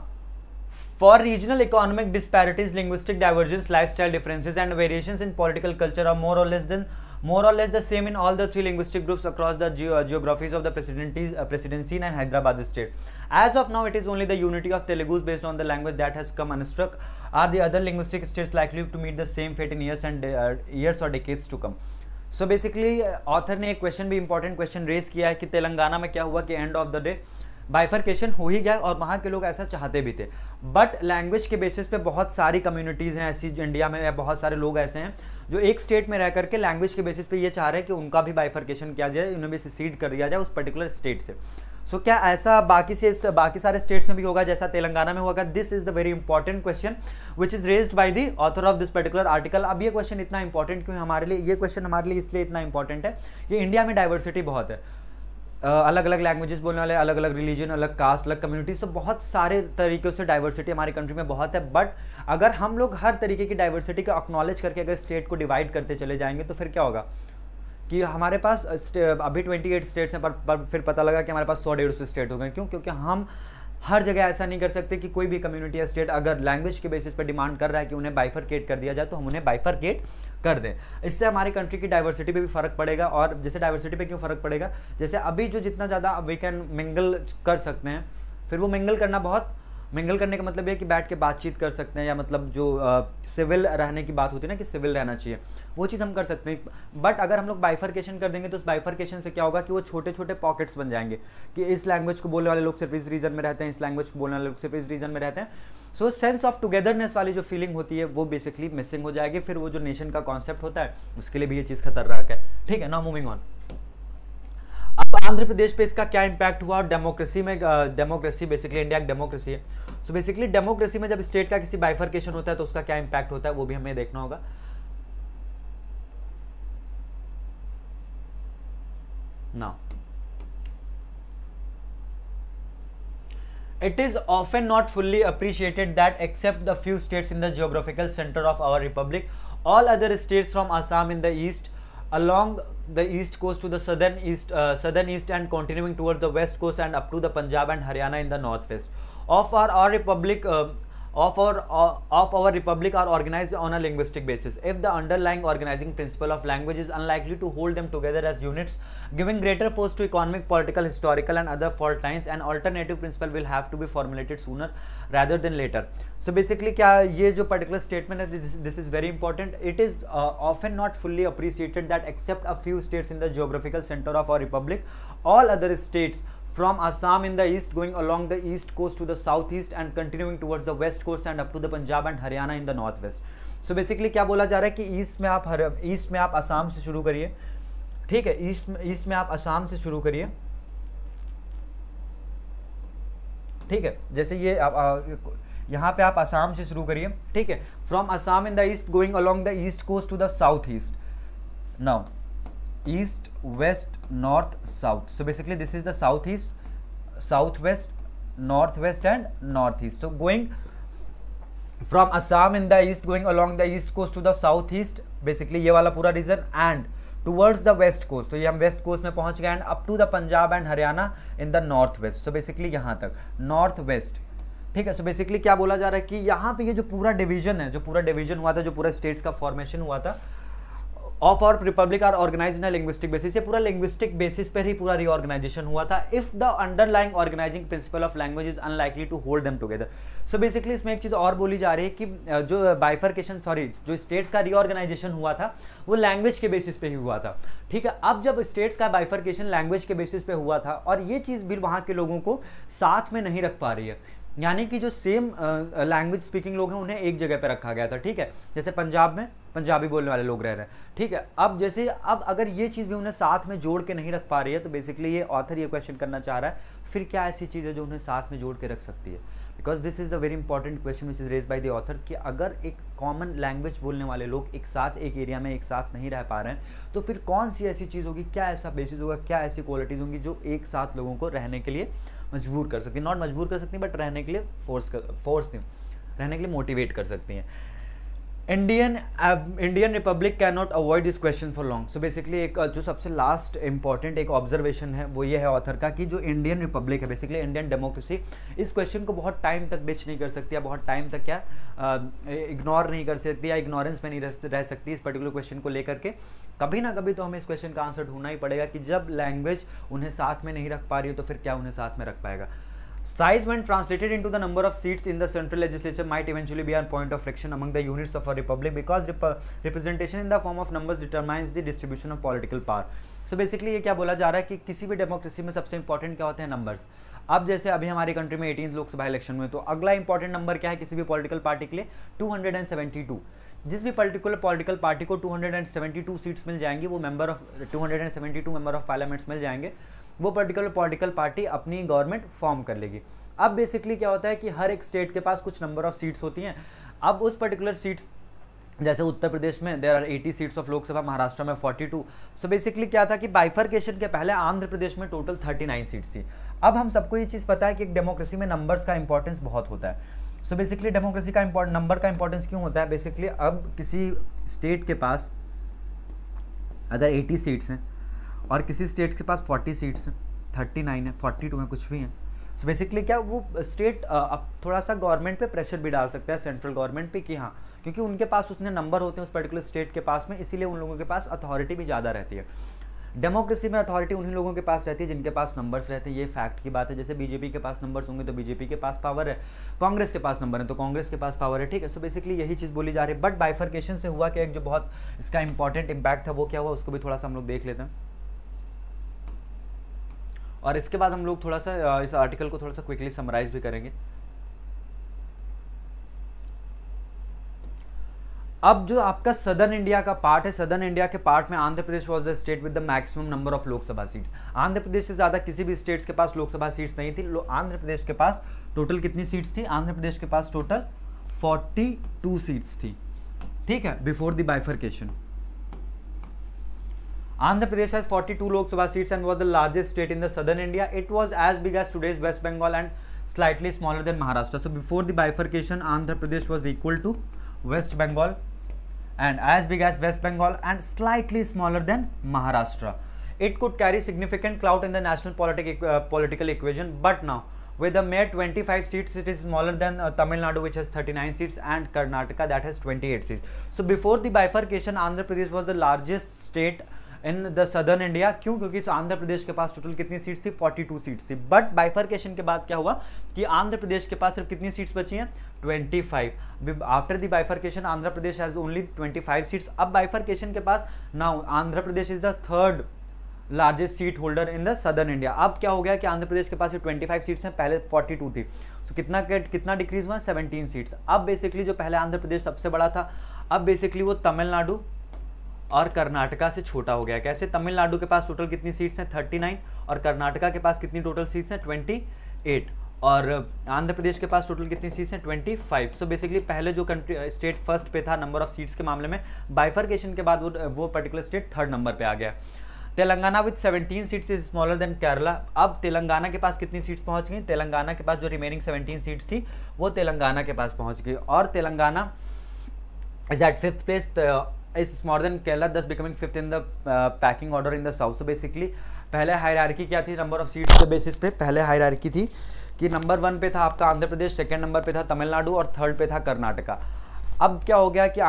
Speaker 2: for regional economic disparities, linguistic divergence, lifestyle differences and variations in political culture are more or less the same in all the three linguistic groups across the geographies of the presidency and Hyderabad state. As of now, it is only the unity of Telugus based on the language that has come unstruck. Are the other linguistic states likely to meet the same fate in years or decades to come? So basically, author ने एक question भी important question raise किया है कि तेलंगाना में क्या हुआ कि end of the day bifurcation हो ही गया और वहाँ के लोग ऐसा चाहते भी थे. बट लैंग्वेज के बेसिस पे बहुत सारी कम्युनिटीज़ हैं ऐसी इंडिया में, या बहुत सारे लोग ऐसे हैं जो एक स्टेट में रह करके लैंग्वेज के बेसिस पे ये चाह रहे हैं कि उनका भी बाइफरकेशन किया जाए, उन्हें भी सिसीड कर दिया जाए उस पर्टिकुलर स्टेट से. सो क्या ऐसा बाकी सारे स्टेट्स में भी होगा जैसा तेलंगाना में होगा? This is the very important question which is raised bye the author of this particular article. अब ये क्वेश्चन इतना इंपॉर्टेंट क्यों हमारे लिए, ये क्वेश्चन हमारे लिए इसलिए इतना इंपॉर्टेंट है कि इंडिया में डाइवर्सिटी बहुत है, अलग अलग लैंग्वेजेस बोलने वाले, अलग अलग रिलीजन, अलग कास्ट, अलग कम्युनिटीज, तो बहुत सारे तरीक़ों से डाइवर्सिटी हमारी कंट्री में बहुत है. बट अगर हम लोग हर तरीके की डाइवर्सिटी को एक्नॉलेज करके अगर स्टेट को डिवाइड करते चले जाएंगे तो फिर क्या होगा कि हमारे पास अभी 28 स्टेट्स हैं, पर फिर पता लगा कि हमारे पास 100-150 स्टेट हो गए. क्यों? क्योंकि हम हर जगह ऐसा नहीं कर सकते कि कोई भी कम्युनिटी या स्टेट अगर लैंग्वेज के बेसिस पर डिमांड कर रहा है कि उन्हें बाइफरकेट कर दिया जाए तो हम उन्हें बाइफरकेट कर दें. इससे हमारी कंट्री की डाइवर्सिटी पे भी फ़र्क पड़ेगा. और जैसे डाइवर्सिटी पे क्यों फ़र्क पड़ेगा, जैसे अभी जो जितना ज़्यादा वी कैन मिंगल कर सकते हैं, फिर वो मिंगल करने का मतलब ये कि बैठ के बातचीत कर सकते हैं, या मतलब जो सिविल रहने की बात होती है ना कि सिविल रहना चाहिए, वो चीज़ हम कर सकते हैं. बट अगर हम लोग बाइफरकेशन कर देंगे तो उस बाइफरकेशन से क्या होगा कि वो छोटे छोटे पॉकेट्स बन जाएंगे कि इस लैंग्वेज को बोलने वाले लोग सिर्फ इस रीजन में रहते हैं, इस लैंग्वेज को बोलने वाले लोग सिर्फ इस रीजन में रहते हैं. सो सेंस ऑफ टुगेदरनेस वाली जो फीलिंग होती है वो बेसिकली मिसिंग हो जाएगी. फिर वो जो नेशन का कॉन्सेप्ट होता है उसके लिए भी ये चीज़ खतरनाक है. ठीक है, नाउ मूविंग ऑन. अब आंध्र प्रदेश पे इसका क्या इम्पैक्ट हुआ, डेमोक्रेसी में, डेमोक्रेसी बेसिकली इंडिया की डेमोक्रेसी है, सो बेसिकली डेमोक्रेसी में जब स्टेट का किसी बाइफर्केशन होता है तो उसका क्या इम्पैक्ट होता है वो भी हमें देखना होगा। Now it is often not fully appreciated that except the few states in the geographical center of our republic, all other states from Assam in the east, along the east coast to the southern east and continuing towards the west coast and up to the Punjab and Haryana in the northwest of our republic of our republic are organized on a linguistic basis. If the underlying organizing principle of language is unlikely to hold them together as units, giving greater force to economic, political, historical and other fault lines, an alternative principle will have to be formulated sooner rather than later. So basically क्या ये जो particular statement है, this is very important. It is often not fully appreciated that except a few states in the geographical center of our republic, all other states from Assam in the east going along the east coast to the southeast and continuing towards the west coast and up to the Punjab and Haryana in the northwest. So basically क्या बोला जा रहा है कि east में आप असम से शुरू करिए, ठीक है, ईस्ट में आप असम से शुरू करिए, ठीक है, जैसे ये यहाँ पे आप असम से शुरू करिए, ठीक है, from Assam in the east going along the east coast to the south east. Now east, west, north, south. So basically this is the southeast, southwest, northwest and northeast. So going from Assam in the east going along the east coast to the southeast, basically ये वाला पूरा reason, and towards the west coast, तो ये हम west coast में पहुंच गए, and up to the Punjab and Haryana in the northwest. So basically यहाँ तक northwest, ठीक है. सो बेसिकली क्या बोला जा रहा है कि यहाँ पे ये जो पूरा डिवीजन है, जो पूरा डिवीजन हुआ था, जो पूरा स्टेट्स का फॉर्मेशन हुआ था of our republic are organised in a linguistic basis, ये पूरा लिंग्विस्टिक बेसिस पर ही पूरा रीऑर्गेनाइजेशन हुआ था. If the underlying organising principle of language is unlikely to hold them together. So basically इसमें एक चीज और बोली जा रही है कि जो बाइफर्केशन जो स्टेट्स का रीऑर्गेनाइजेशन हुआ था वो लैंग्वेज के बेसिस पे ही हुआ था, ठीक है. अब जब स्टेट्स का बाइफर्केशन लैंग्वेज के बेसिस पे हुआ था और ये चीज भी वहाँ के लोगों को साथ में नहीं रख पा रही है, यानी कि जो सेम लैंग्वेज स्पीकिंग लोग हैं उन्हें एक जगह पे रखा गया था, ठीक है. जैसे पंजाब में पंजाबी बोलने वाले लोग रह रहे हैं, ठीक है. अब जैसे अब अगर ये चीज़ भी उन्हें साथ में जोड़ के नहीं रख पा रही है, तो बेसिकली ये ऑथर ये क्वेश्चन करना चाह रहा है फिर क्या ऐसी चीज़ है जो उन्हें साथ में जोड़ के रख सकती है. Because this is the very important question which is raise by the author कि अगर एक कॉमन लैंग्वेज बोलने वाले लोग एक साथ एक एरिया में एक साथ नहीं रह पा रहे हैं तो फिर कौन सी ऐसी चीज़ होगी, क्या ऐसा बेसिस होगा, क्या ऐसी क्वालिटीज़ होंगी जो एक साथ लोगों को रहने के लिए मजबूर कर सकती, नॉट मजबूर कर सकती बट रहने के लिए फोर्स रहने के लिए मोटिवेट कर सकती हैं. Indian Republic can not avoid this question for long. So basically एक जो सबसे लास्ट इंपॉर्टेंट एक ऑब्जर्वेशन है वो ये है ऑथर का कि जो इंडियन रिपब्लिक है, बेसिकली इंडियन डेमोक्रेसी, इस क्वेश्चन को बहुत टाइम तक डिच नहीं कर सकती या बहुत टाइम तक क्या इग्नोर नहीं कर सकती या इग्नोरेंस में नहीं रह सकती इस पर्टिकुलर क्वेश्चन को लेकर के. कभी ना कभी तो हमें इस क्वेश्चन का आंसर ढूंढना ही पड़ेगा कि जब लैंग्वेज उन्हें साथ में नहीं रख पा रही हो तो फिर क्या उन्हें साथ में रख पाएगा. Size when translated into the number of seats in the central legislature might eventually be a point of friction among the units of a republic because representation in the form of numbers determines the distribution of political power. So basically ये क्या बोला जा रहा है कि किसी भी democracy में सबसे इंपॉर्टेंट क्या होते हैं, नंबर्स. अब जैसे अभी हमारी कंट्री में 18 लोकसभा इलेक्शन में, तो अगला इंपॉर्टेंट नंबर क्या है किसी भी पॉलिटिकल पार्टी के लिए, 272. जिस भी पर्टिकुलर पॉलिटिकल पार्टी को 272 सीट्स मिल जाएंगी, वो member of 272 member of parliaments मिल जाएंगे, वो पर्टिकुलर पॉलिटिकल पार्टी अपनी गवर्नमेंट फॉर्म कर लेगी. अब बेसिकली क्या होता है कि हर एक स्टेट के पास कुछ नंबर ऑफ सीट्स होती हैं. अब उस पर्टिकुलर सीट्स, जैसे उत्तर प्रदेश में there are 80 seats of Lok Sabha, Maharashtra में 42. सो बेसिकली क्या था कि बाइफर्केशन के पहले आंध्र प्रदेश में टोटल 39 सीट्स थी. अब हम सबको ये चीज़ पता है कि एक डेमोक्रेसी में नंबर्स का इंपॉर्टेंस बहुत होता है. सो बेसिकली डेमोक्रेसी का नंबर का इंपॉर्टेंस क्यों होता है, बेसिकली अब किसी स्टेट के पास अगर 80 सीट्स हैं और किसी स्टेट के पास 40 सीट्स हैं, 39 है, 42 है, कुछ भी हैं, सो बेसिकली क्या वो स्टेट अब थोड़ा सा गवर्नमेंट पे प्रेशर भी डाल सकता है, सेंट्रल गवर्नमेंट पे, कि हाँ क्योंकि उनके पास उसने नंबर होते हैं उस पर्टिकुलर स्टेट के पास में, इसीलिए उन लोगों के पास अथॉरिटी भी ज़्यादा रहती है. डेमोक्रेसी में अथॉरिटी उन्हीं लोगों के पास रहती है जिनके पास नंबर्स रहते हैं, ये फैक्ट की बात है. जैसे बीजेपी के पास नंबर्स होंगे तो बीजेपी के पास पावर है, कांग्रेस के पास नंबर है तो कांग्रेस के पास पावर है, ठीक है. सो बेसिकली यही चीज़ बोली जा रही है. बट बाइफर्केशन से हुआ कि एक जो बहुत इसका इंपॉर्टेंट इम्पैक्ट था वो क्या हुआ, उसको भी थोड़ा सा हम लोग देख लेते हैं और इसके बाद हम लोग थोड़ा सा इस आर्टिकल को थोड़ा सा क्विकली समराइज भी करेंगे. अब जो आपका सदर्न इंडिया का पार्ट है, सदर्न इंडिया के पार्ट में Andhra Pradesh was the state with the maximum number of Lok Sabha seats. Andhra Pradesh से ज्यादा किसी भी स्टेट्स के पास लोकसभा सीट्स नहीं थी। आंध्र प्रदेश के पास टोटल कितनी सीट्स थी? आंध्र प्रदेश के पास टोटल 42 सीट्स थी, ठीक है, before the bifurcation. Andhra Pradesh has 42 Lok Sabha seats and was the largest state in the southern India. It was as big as today's West Bengal and slightly smaller than Maharashtra. So before the bifurcation, Andhra Pradesh was equal to West Bengal and as big as West Bengal and slightly smaller than Maharashtra. It could carry significant clout in the national political equation, but now with a mere 25 seats, it is smaller than Tamil Nadu, which has 39 seats, and Karnataka, that has 28 seats. So before the bifurcation, Andhra Pradesh was the largest state in the southern India. क्यों? क्योंकि आंध्र प्रदेश के पास total कितनी seats थी? 42 seats थी। But bifurcation के बाद क्या हुआ कि आंध्र प्रदेश के पास सिर्फ कितनी सीट्स बची हैं? 25। After the bifurcation Andhra Pradesh has only 25 seats. अब बाइफर्केशन के पास now Andhra Pradesh is the third largest seat holder in the southern India. अब क्या हो गया कि आंध्र प्रदेश के पास 25 सीट्स हैं, पहले 42 थी, तो कितना डिक्रीज हुआ? 17 सीट्स। अब बेसिकली जो पहले आंध्र प्रदेश सबसे बड़ा था, अब बेसिकली वो तमिलनाडु और कर्नाटका से छोटा हो गया। कैसे? तमिलनाडु के पास टोटल कितनी सीट्स हैं? 39, और कर्नाटका के पास कितनी टोटल सीट्स हैं? 28, और आंध्र प्रदेश के पास टोटल कितनी सीट्स हैं? 25। सो बेसिकली पहले जो कंट्री स्टेट फर्स्ट पे था नंबर ऑफ सीट्स के मामले में, बाइफर्केशन के बाद वो पर्टिकुलर स्टेट थर्ड नंबर पे आ गया। Telangana with 17 seats is smaller than Kerala. अब तेलंगाना के पास कितनी सीट्स पहुंच गई? तेलंगाना के पास जो रिमेनिंग 17 सीट्स थी वो तेलंगाना के पास पहुंच गई, और Telangana is at 5th place, is smaller than Kerala, thus becoming 5th in the pecking order in the south. So basically पहले हायरार्की क्या थी नंबर ऑफ सीट्स के बेसिस पे? पहले हायरार्की थी कि नंबर 1 पे था आपका आंध्र प्रदेश, सेकंड नंबर पे था तमिलनाडु, और थर्ड पे था कर्नाटका। अब क्या हो गया कि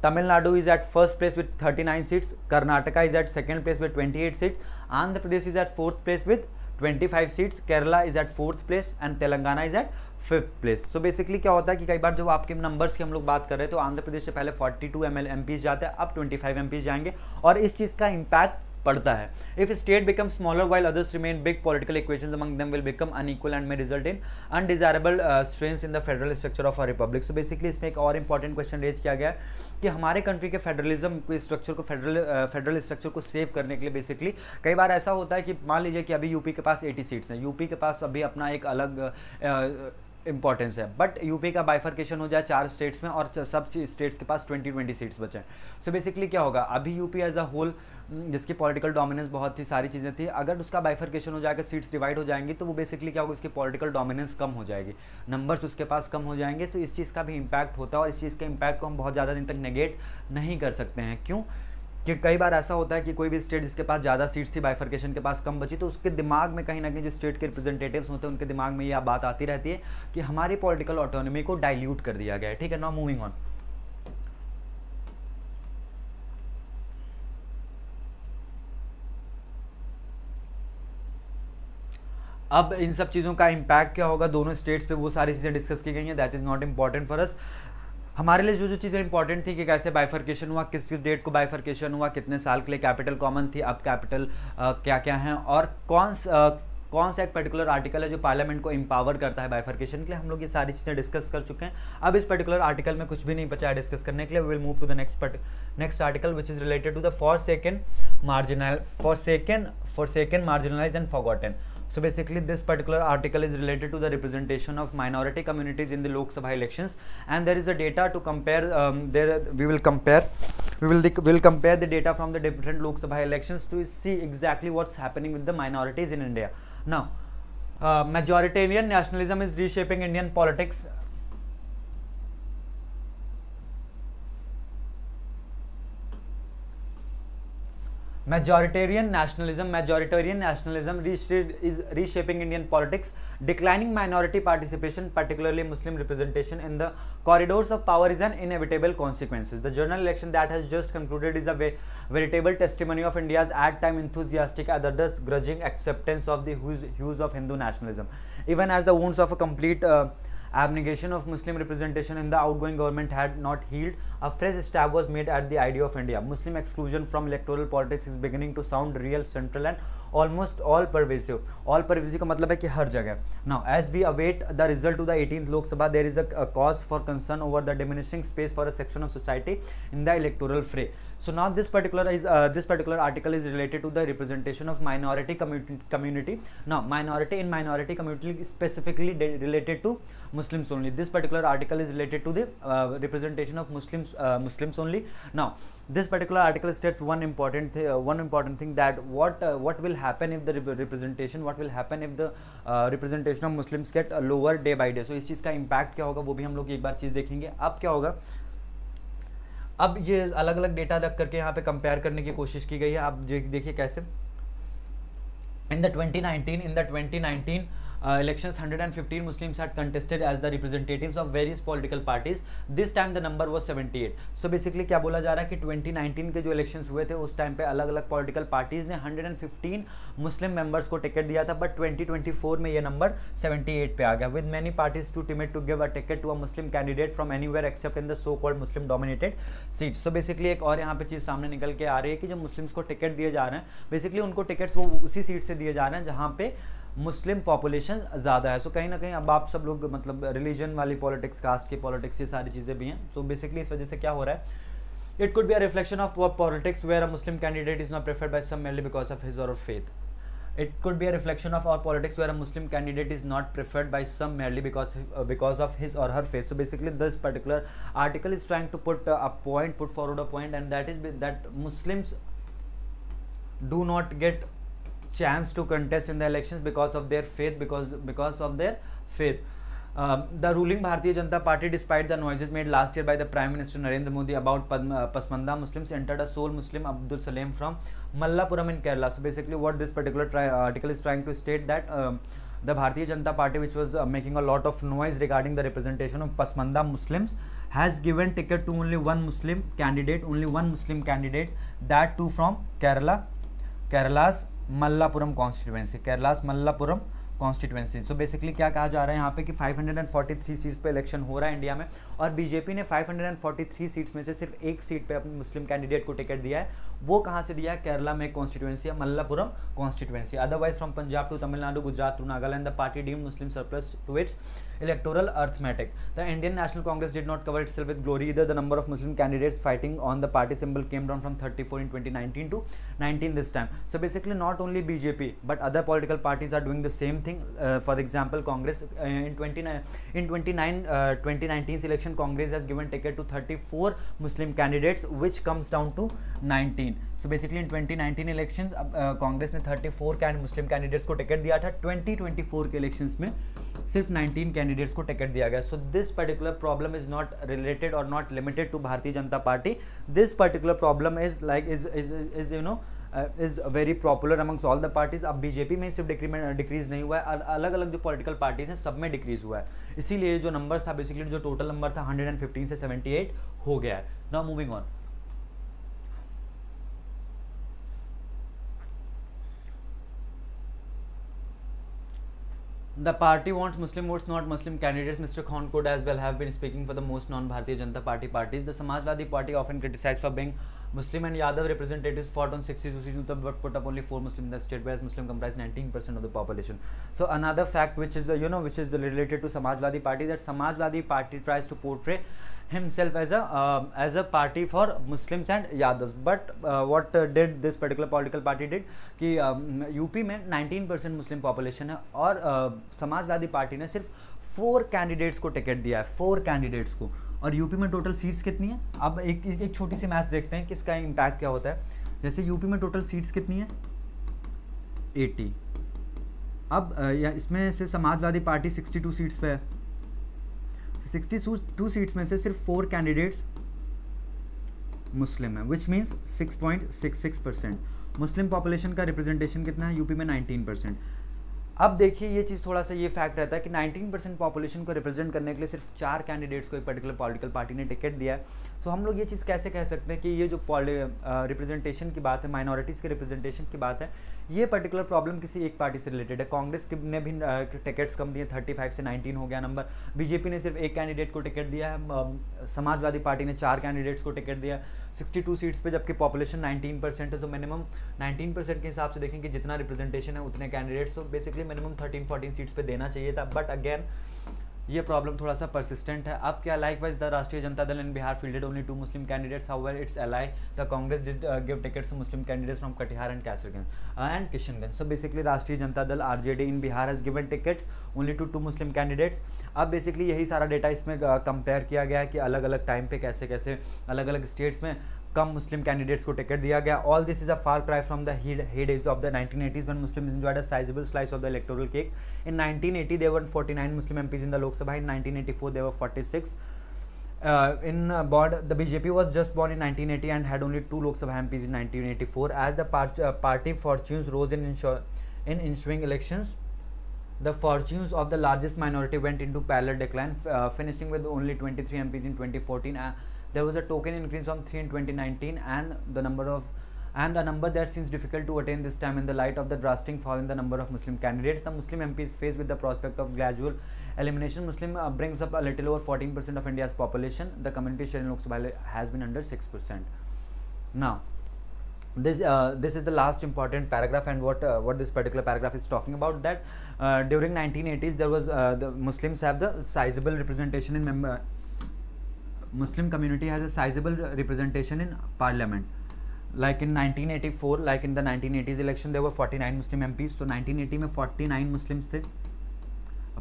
Speaker 2: Tamil Nadu is at first place with 39 seats, Karnataka is at second place with 28 seats, Andhra Pradesh is at 4th place with 25 seats, Kerala is at 4th place and Telangana is at 5th place. So basically क्या होता है कि कई बार जब आपके नंबर्स की हम लोग बात कर रहे हैं तो आंध्र प्रदेश से पहले 42 MPs जाते हैं, अब 25 MPs जाएंगे, और इस चीज़ का इम्पैक्ट पड़ता है। If state become smaller while others remain big, political equations among them will become unequal and may result in undesirable strengths in the federal structure of a republic. So basically इसमें एक और important question raise किया गया है कि हमारे country के federalism के स्ट्रक्चर को फेडरल स्ट्रक्चर को सेव करने के लिए बेसिकली कई बार ऐसा होता है कि मान लीजिए कि अभी यूपी के पास 80 सीट्स हैं, यूपी के पास अभी अपना एक अलग इंपॉर्टेंस है, बट यूपी का बाइफर्केशन हो जाए 4 स्टेट्स में और सब स्टेट्स के पास 20 सीट्स बचे। सो बेसिकली क्या होगा, अभी यूपी एज अ होल जिसकी पॉलिटिकल डोमिनेंस बहुत थी, सारी चीज़ें थी, अगर उसका बाइफर्केशन हो जाएगा, सीट्स डिवाइड हो जाएंगी, तो वो बेसिकली क्या होगा, उसकी पॉलिटिकल डोमिनेंस कम हो जाएगी, नंबर्स उसके पास कम हो जाएंगे। तो इस चीज़ का भी इम्पैक्ट होता है, और इस चीज़ के इम्पैक्ट को हम बहुत ज़्यादा दिन तक नेगेट नहीं कर सकते हैं। क्यों? कि कई बार ऐसा होता है कि कोई भी स्टेट जिसके पास ज़्यादा सीट्स थी, बाइफर्केशन के पास कम बची, तो उसके दिमाग में कहीं ना कहीं जो स्टेट के रिप्रेजेंटेटिव्स होते हैं उनके दिमाग में यह बात आती रहती है कि हमारी पॉलिटिकल ऑटोनॉमी को डाइल्यूट कर दिया गया है। ठीक है, नाउ मूविंग ऑन। अब इन सब चीज़ों का इम्पैक्ट क्या होगा दोनों स्टेट्स पे, वो सारी चीज़ें डिस्कस की गई हैं, that is not important for us. हमारे लिए जो चीज़ें इंपॉर्टेंट थी कि कैसे बाइफर्केशन हुआ, किस डेट को बाइफर्केशन हुआ, कितने साल के लिए कैपिटल कॉमन थी, अब कैपिटल क्या क्या हैं, और कौन सा एक पर्टिकुलर आर्टिकल है जो पार्लियामेंट को एम्पावर करता है बाइफर्केशन के लिए, हम लोग ये सारी चीज़ें डिस्कस कर चुके हैं। अब इस पर्टिकुलर आर्टिकल में कुछ भी नहीं बचा है डिस्कस करने के लिए। We will move to the next article which is related to the forsaken marginalized and forgotten. So basically this particular article is related to the representation of minority communities in the Lok Sabha elections, and there is a data to compare. We will compare the data from the different Lok Sabha elections to see exactly what's happening with the minorities in India. Now, majoritarian nationalism is reshaping Indian politics. Majoritarian nationalism is reshaping Indian politics. Declining minority participation, particularly Muslim representation in the corridors of power, is an inevitable consequence. The general election that has just concluded is a veritable testimony of India's at time enthusiastic and others grudging acceptance of the hues of Hindu nationalism. Even as the wounds of a complete abnegation of Muslim representation in the outgoing government had not healed, a fresh stab was made at the idea of India. Muslim exclusion from electoral politics is beginning to sound real, central and almost all pervasive. All pervasive का मतलब है कि हर जगह. Now, as we await the result to the 18th Lok Sabha, there is a cause for concern over the diminishing space for a section of society in the electoral fray. So now this particular article is related to the representation of minority community. Now, minority community specifically related to Muslims only. This particular article is related to the representation of Muslims only. Now, this particular article states one important thing, that what will happen if the representation of Muslims get lower day by day. So इस चीज़ का impact क्या होगा वो भी हम लोग एक बार चीज़ देखेंगे. अब क्या होगा, अब ये अलग अलग डेटा रख करके यहाँ पे कंपेयर करने की कोशिश की गई है. आप देखिए कैसे. In the 2019 elections, 115 Muslims had contested as the representatives of various political parties. This time the number was 78. So basically क्या बोला जा रहा है कि 2019 के जो इलेक्शंस हुए थे उस टाइम पे अलग अलग पॉलिटिकल पार्टीज ने 115 मुस्लिम मेंबर्स को टिकट दिया था, बट 2024 में ये नंबर 78 पे आ गया. With many parties too timid to give a ticket to a Muslim candidate from anywhere except in the so called Muslim dominated seats. So basically एक और यहाँ पे चीज़ सामने निकल के आ रही है कि जो मुस्लिम्स को टिकट दिए जा रहे हैं, बेसिकली उनको टिकट्स वो उसी सीट से दिए जा रहे हैं जहाँ पे मुस्लिम पॉपुलेशन ज़्यादा है. सो कहीं ना कहीं अब आप सब लोग मतलब रिलीजन वाली पॉलिटिक्स, कास्ट की पॉलिटिक्स, ये सारी चीज़ें भी हैं. तो बेसिकली इस वजह से क्या हो रहा है, it could be a reflection of politics where a Muslim candidate is not preferred by some merely because of his or faith. It could be a reflection of our politics where a Muslim candidate is not preferred by some merely because of his or her faith. So basically this particular article is trying to put forward a point, and that is that Muslims do not get chance to contest in the elections because of their faith, because of their faith. The ruling Bharatiya Janata Party, despite the noises made last year by the Prime Minister Narendra Modi about Pasmanda Muslims, entered a sole Muslim, Abdul Salam, from Mallapuram in Kerala. So basically what this particular article is trying to state, that the Bharatiya Janata Party, which was making a lot of noise regarding the representation of Pasmanda Muslims, has given ticket to only one Muslim candidate, that too from Kerala's Mallapuram constituency. So basically क्या कहा जा रहा है यहाँ पे कि 543 seats पे election हो रहा है इंडिया में, और बीजेपी ने 543 सीट्स में से सिर्फ एक सीट पे अपने मुस्लिम कैंडिडेट को टिकट दिया है. वो कहाँ से दिया है? केरला में कॉन्स्टिट्यूएंसी है, Malappuram constituency. Otherwise from Punjab to Tamil Nadu, Gujarat to Nagaland, the party deemed Muslim surplus to its electoral arithmetic. The Indian National Congress did not cover itself with glory either. The number of Muslim candidates fighting on the party symbol came down from 34 in 2019 to 19 this time. So basically not only BJP but other political parties are doing the same thing. For example, Congress in 2019's election, Congress has given ticket to 34 Muslim candidates, which comes down to 19. So basically in 2019 elections Congress ने 34 मुस्लिम candidates को ticket दिया था. 2024 के elections में सिर्फ 19 candidates को ticket दिया गया. So this particular problem is not related और not limited to Bharatiya Janata party. This particular problem is like is you know is very popular amongst all the parties. अब बीजेपी में सिर्फ डिक्रीज नहीं हुआ है, अलग अलग जो पॉलिटिकल पार्टीज हैं सब में डिक्रीज हुआ है. इसीलिए जो नंबर था, बेसिकली जो टोटल नंबर था 115 से 78 हो गया है. Now moving on. The party wants Muslim votes, not Muslim candidates. Mr. Khan could as well have been speaking for the most non-Bharatiya Janata Party parties. The Samajwadi Party, often criticized for being Muslim and Yadav representatives, fought on 62 seats but put up only 4 Muslims in the state, whereas Muslim comprise 19% of the population. So another fact which is which is related to Samajwadi Party, that Samajwadi Party tries to portray himself as a party for Muslims and Yadavs. But what did this particular political party did कि UP में 19% Muslim population है और Samajwadi party ने सिर्फ 4 candidates को ticket दिया है, 4 candidates को. और यूपी में टोटल सीट्स कितनी है? अब एक छोटी सी मैथ्स देखते हैं कि इसका इम्पैक्ट क्या होता है. जैसे यूपी में टोटल सीट्स कितनी है? 80. अब इसमें से समाजवादी पार्टी 62 सीट्स पे है. 62 सीट्स में से सिर्फ 4 कैंडिडेट्स मुस्लिम है, विच मीन्स 6.66%. मुस्लिम पॉपुलेशन का रिप्रेजेंटेशन कितना है यूपी में? 19%. अब देखिए ये चीज़ थोड़ा सा ये फैक्ट रहता है कि 19% पॉपुलेशन को रिप्रेजेंट करने के लिए सिर्फ 4 कैंडिडेट्स को एक पर्टिकुलर पॉलिटिकल पार्टी ने टिकट दिया है। सो हम लोग ये चीज़ कैसे कह सकते हैं कि ये जो रिप्रेजेंटेशन की बात है, माइनॉरिटीज़ के रिप्रेजेंटेशन की बात है, ये पर्टिकुलर प्रॉब्लम किसी एक पार्टी से रिलेटेड है। कांग्रेस ने भी टिकट्स कम दिए, 35 से 19 हो गया नंबर। बीजेपी ने सिर्फ एक कैंडिडेट को टिकट दिया है, समाजवादी पार्टी ने 4 कैंडिडेट्स को टिकट दिया 62 सीट्स पे, जबकि पॉपुलेशन 19% है। तो मिनिमम 19% के हिसाब से देखें कि जितना रिप्रेजेंटेशन है उतने कैंडिडेट्स, तो बेसिकली मिनिमम 13-14 सीट्स पे देना चाहिए था। बट अगेन ये प्रॉब्लम थोड़ा सा परसिस्टेंट है। अब क्या, likewise the Rashtriya Janata Dal in Bihar fielded only 2 Muslim candidates, however its ally the Congress did give tickets to Muslim candidates from Katihar and Kaiserganj and Kishanganj. So basically Rashtriya Janata Dal RJD in Bihar has given tickets only to 2 Muslim candidates. अब basically यही सारा data इसमें compare किया गया है कि अलग अलग टाइम पे कैसे कैसे अलग अलग स्टेट्स में कम मुस्लिम कैंडिडेट्स को टिकट दिया गया। All this is a far cry from the heydays of the 1980s when Muslims enjoyed a sizable slice of the electoral cake. In 1980 there were 49 Muslim MPs in the Lok Sabha. In 1984 there were 46. The BJP was just born in 1980 and had only 2 Lok Sabha MPs in 1984. As the party fortunes rose in ensuing elections, the fortunes of the largest minority went into parallel decline, finishing with only 23 MPs in 2014. There was a token increase from 3 in 2019, and a number that seems difficult to attain this time in the light of the drastic fall in the number of Muslim candidates. The Muslim MPs faced with the prospect of gradual elimination. Muslim brings up a little over 14% of India's population. The community share in Lok Sabha has been under 6%. Now, this is the last important paragraph, and what this particular paragraph is talking about, that during 1980s there was the Muslims have the sizable representation in Muslim community has a sizable representation in parliament. Like in 1984, like in the 1980s election, there were 49 Muslim MPs. तो 1980 में 49 Muslims थे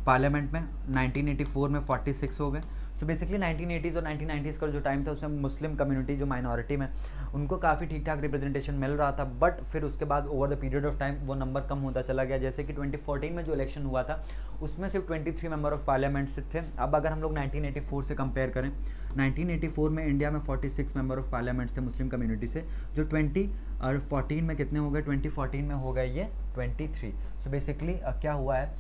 Speaker 2: parliament में, 1984 में 46 हो गए। So basically 1980s और 1990s का जो टाइम था उसमें मुस्लिम कम्युनिटी जो माइनॉरिटी में उनको काफ़ी ठीक ठाक रिप्रेजेंटेशन मिल रहा था। बट फिर उसके बाद over the period of time वो नंबर कम होता चला गया। जैसे कि 2014 में जो इलेक्शन हुआ था उसमें सिर्फ 23 मेंबर ऑफ पार्लियामेंट से थे। अब अगर हम लोग 1984 से कंपेयर करें, 1984 में इंडिया में 46 मेंबर ऑफ पार्लियामेंट थे मुस्लिम कम्युनिटी से, जो 2014 में कितने हो गए, 2014 में हो गए ये 23। सो बेसिकली क्या हुआ है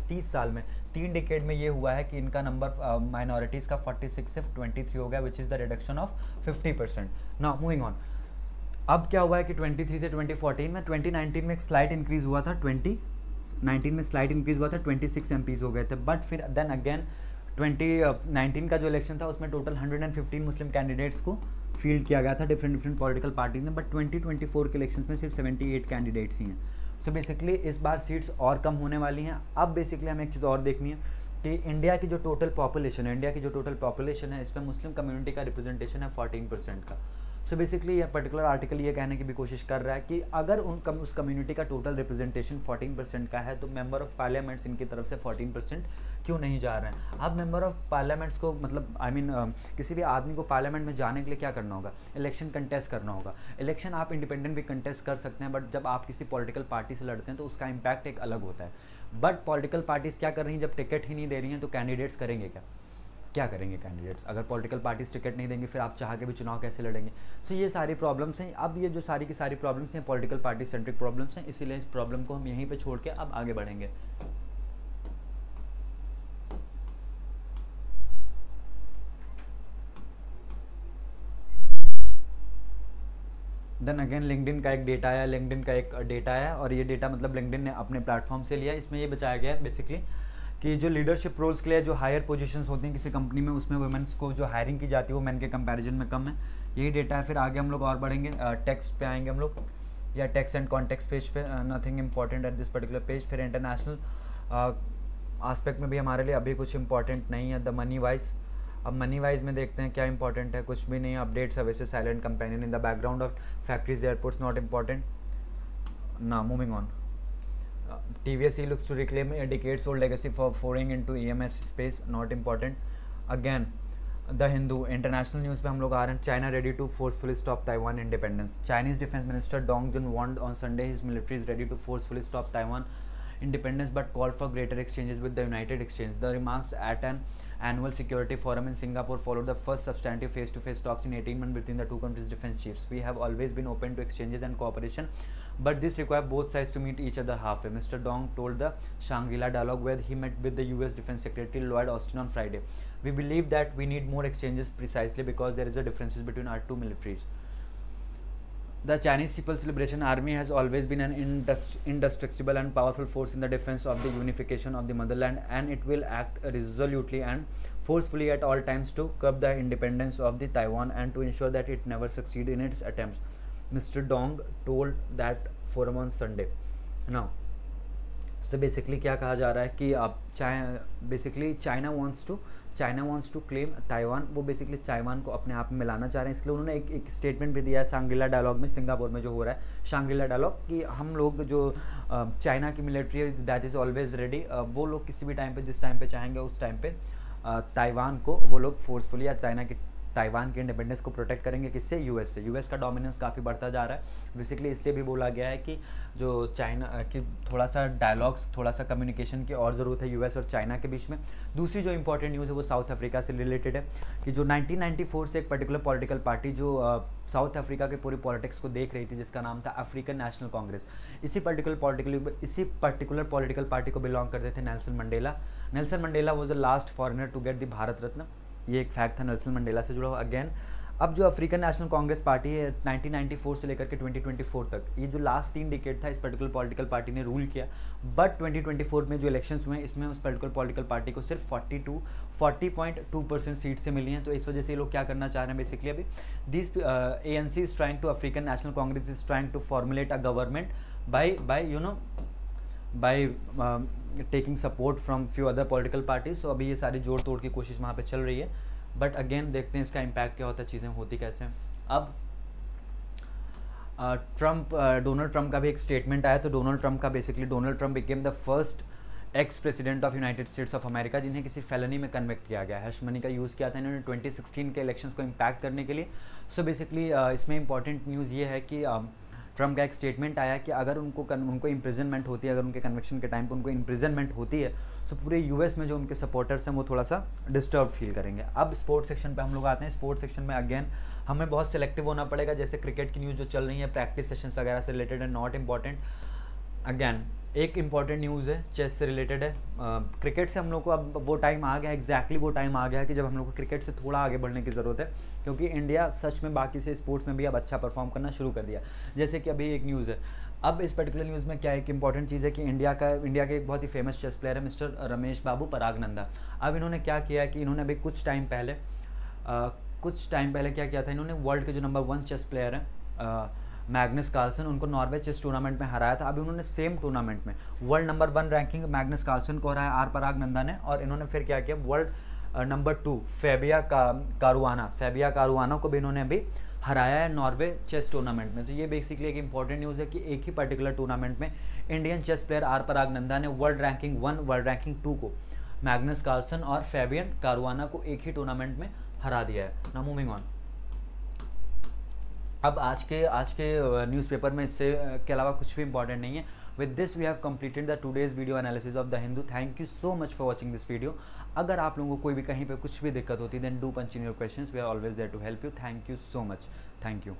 Speaker 2: 30 साल में, 3 डिकेड में ये हुआ है कि इनका नंबर माइनॉरिटीज़ का 46 से 23 हो गया, which is the reduction of 50%। Now moving on, अब क्या हुआ है कि 23 से 2014 में, 2019 में एक स्लाइट इंक्रीज़ हुआ था, 2019 में स्लाइट इंक्रीज़ हुआ था, 26 MPs हो गए थे। बट फिर देन अगेन 2019 का जो इलेक्शन था उसमें टोटल 115 मुस्लिम कैंडिडेट्स को फील्ड किया गया था डिफरेंट पॉलिटिकल पार्टीज में। बट 2024 के इलेक्शंस में सिर्फ 78 कैंडिडेट्स ही हैं। सो बेसिकली इस बार सीट्स और कम होने वाली हैं। अब बेसिकली हमें एक चीज़ और देखनी है कि इंडिया की जो टोटल पॉपुलेशन है इसमें मुस्लिम कम्युनिटी का रिप्रेजेंटेशन है 14% का। सो बेसिकली ये पर्टिकुलर आर्टिकल ये कहने की भी कोशिश कर रहा है कि अगर उस कम्युनिटी का टोटल रिप्रेजेंटेशन 14% का है तो मेंबर ऑफ पार्लियामेंट्स इनकी तरफ से 14% क्यों नहीं जा रहे हैं। अब मेंबर ऑफ पार्लियामेंट्स को मतलब किसी भी आदमी को पार्लियामेंट में जाने के लिए क्या करना होगा, इलेक्शन कंटेस्ट करना होगा। इलेक्शन आप इंडिपेंडेंट भी कंटेस्ट कर सकते हैं, बट जब आप किसी पॉलिटिकल पार्टी से लड़ते हैं तो उसका इम्पैक्ट एक अलग होता है। बट पॉलिटिकल पार्टीज़ क्या कर रही हैं, जब टिकट ही नहीं दे रही हैं तो कैंडिडेट्स करेंगे क्या करेंगे कैंडिडेट्स। अगर पॉलिटिकल पार्टीज टिकट नहीं देंगे फिर आप चाह के भी चुनाव कैसे लड़ेंगे। सो ये सारी प्रॉब्लम्स हैं। अब ये जो सारी की सारी प्रॉब्लम्स हैं पॉलिटिकल पार्टी सेंट्रिक प्रॉब्लम्स हैं, इसीलिए इस प्रॉब्लम को हम यहीं पे छोड़ के अब आगे बढ़ेंगे। देन अगेन लिंक्डइन का एक डेटा है और ये डेटा मतलब लिंक्डइन ने अपने प्लेटफॉर्म से लिया। इसमें ये बताया गया है बेसिकली कि जो लीडरशिप रोल्स के लिए जो हायर पोजीशंस होती हैं किसी कंपनी में, उसमें वुमेन्स को जो हायरिंग की जाती है वो मेन के कंपैरिजन में कम है। यही डेटा है। फिर आगे हम लोग और बढ़ेंगे, टेक्स्ट पे आएंगे हम लोग, या टेक्स्ट एंड कॉन्टेक्स्ट पेज पे, nothing important at this particular page. फिर इंटरनेशनल आस्पेक्ट में भी हमारे लिए अभी कुछ इंपॉर्टेंट नहीं है। द मनी वाइज, अब मनी वाइज में देखते हैं क्या इंपॉर्टेंट है, कुछ भी नहीं। Update services silent companion in the background of factories airports not important ना। Moving on, TVS looks to reclaim a decades-old legacy for foraying into EMS space, not important. Again, The Hindu, international news पे हम लोग आ रहे हैं। China ready to forcefully stop Taiwan independence. Chinese Defense Minister Dong Jun warned on Sunday his military is ready to forcefully stop Taiwan independence, but called for greater exchanges with the United States. The remarks at an annual security forum in Singapore followed the first substantive face-to-face talks in 18 months between the two countries' defense chiefs. We have always been open to exchanges and cooperation, but this required both sides to meet each other halfway. Mr. Dong told the Shangri-La Dialogue where he met with the US Defense Secretary Lloyd Austin on Friday. We believe that we need more exchanges precisely because there is a differences between our two militaries. The Chinese People's Liberation Army has always been an indestructible and powerful force in the defense of the unification of the motherland, and it will act resolutely and forcefully at all times to curb the independence of the Taiwan and to ensure that it never succeed in its attempts. Mr. Dong told that forum on Sunday. Now, so basically क्या कहा जा रहा है कि अब basically China wants to claim Taiwan, वो basically Taiwan को अपने आप में मिलाना चाह रहे हैं। इसके लिए उन्होंने एक स्टेटमेंट भी दिया है सांग्रीला डायलॉग में, सिंगापुर में जो हो रहा है सांग्रीला डायलॉग, कि हम लोग जो चाइना की मिलिट्री है दैट इज़ ऑलवेज रेडी, वो लोग किसी भी टाइम पे जिस टाइम पे चाहेंगे उस टाइम पे ताइवान को वो लोग फोर्सफुली या ताइवान के इंडिपेंडेंस को प्रोटेक्ट करेंगे। किससे? यूएस से। यूएस का डोमिनेंस काफ़ी बढ़ता जा रहा है बेसिकली, इसलिए भी बोला गया है कि जो चाइना की थोड़ा सा डायलॉग्स, थोड़ा सा कम्युनिकेशन की और ज़रूरत है यूएस और चाइना के बीच में। दूसरी जो इंपॉर्टेंट न्यूज़ है वो साउथ अफ्रीका से रिलेटेड है कि जो 1994 से एक पर्टिकुलर पॉलिटिकल पार्टी जो साउथ अफ्रीका के पूरी पॉलिटिक्स को देख रही थी, जिसका नाम था अफ्रीकन नेशनल कांग्रेस, इसी पर्टिकुलर पॉलिटिकल पार्टी को बिलोंग करते थे Nelson Mandela. Nelson Mandela was the last foreigner to get the Bharat Ratna, ये एक फैक्ट था नेल्सन मंडेला से जुड़ा हुआ। अगेन अब जो अफ्रीकन नेशनल कांग्रेस पार्टी है 1994 से लेकर के 2024 तक, ये जो लास्ट 3 डिकेड था इस पर्टिकुलर पॉलिटिकल पार्टी ने रूल किया, बट 2024 में जो इलेक्शंस हुए इसमें उस पर्टिकुलर पॉलिटिकल पार्टी को सिर्फ 40.2% सीट से मिली हैं। तो इस वजह से ये लोग क्या करना चाह रहे हैं बेसिकली, अभी this ANC is trying to, African National Congress is trying to formulate a government by taking support from few other political parties. तो अभी ये सारी जोड़ तोड़ की कोशिश वहाँ पे चल रही है, बट अगेन देखते हैं इसका इम्पैक्ट क्या होता है, चीज़ें होती कैसे हैं। अब डोनाल्ड ट्रंप का भी एक स्टेटमेंट आया। तो Donald Trump became the first ex president of United states of America जिन्हें किसी फेलनी में कन्विक्ट किया गया है। हैश मनी का यूज़ किया था इन्होंने 2016 के इलेक्शंस को इम्पैक्ट करने के लिए। सो बेसिकली इसमें इंपॉर्टेंट न्यूज़ ये है कि ट्रंप का एक स्टेटमेंट आया कि अगर उनको इम्प्रिजनमेंट होती है, अगर उनके कन्विक्शन के टाइम पे उनको इम्प्रिजनमेंट होती है, तो पूरे यूएस में जो उनके सपोर्टर्स हैं वो थोड़ा सा डिस्टर्ब फील करेंगे। अब स्पोर्ट्स सेक्शन पे हम लोग आते हैं। स्पोर्ट्स सेक्शन में अगेन हमें बहुत सिलेक्टिव होना पड़ेगा, जैसे क्रिकेट की न्यूज़ जो चल रही है प्रैक्टिस सेशंस वगैरह से रिलेटेड है, नॉट इम्पॉर्टेंट। अगेन एक इम्पॉर्टेंट न्यूज़ है चेस से रिलेटेड है। क्रिकेट से हम लोग को अब वो टाइम आ गया, एग्जैक्टली वो टाइम आ गया है कि जब हम लोग को क्रिकेट से थोड़ा आगे बढ़ने की ज़रूरत है, क्योंकि इंडिया सच में बाकी से स्पोर्ट्स में भी अब अच्छा परफॉर्म करना शुरू कर दिया। जैसे कि अभी एक न्यूज़ है, अब इस पर्टिकुलर न्यूज़ में क्या है, एक इंपॉर्टेंट चीज़ है कि इंडिया के एक बहुत ही फेमस चेस प्लेयर है मिस्टर रमेश बाबू परागनंदा। अब इन्होंने क्या किया है कि इन्होंने अभी कुछ टाइम पहले क्या किया था, इन्होंने वर्ल्ड के जो नंबर 1 चेस प्लेयर हैं मैग्नस कार्लसन, उनको नॉर्वे चेस टूर्नामेंट में हराया था। अभी उन्होंने सेम टूर्नामेंट में world number 1 ranking Magnus Carlsen को हराया आर परागनंदा ने, और इन्होंने फिर क्या किया, वर्ल्ड नंबर 2 फेबिया कारुआना को भी इन्होंने अभी हराया है नॉर्वे चेस टूर्नामेंट में। तो ये बेसिकली एक इंपॉर्टेंट न्यूज़ है कि एक ही पर्टिकुलर टूर्नामेंट में इंडियन चेस प्लेयर आर परागनंदा ने वर्ल्ड रैंकिंग 1, वर्ल्ड रैंकिंग 2 को मैग्नस कार्लसन और फेबियन कारुआना को एक ही टूर्नामेंट में हरा दिया है। Now moving on. अब आज के न्यूज़पेपर में इससे के अलावा कुछ भी इंपॉर्टेंट नहीं है। With this we have completed the today's video analysis of the Hindu. Thank you so much for watching this video. अगर आप लोगों को कोई भी कहीं पे कुछ भी दिक्कत होती है then do punch in your questions, we are always there to help you. Thank you so much, thank you.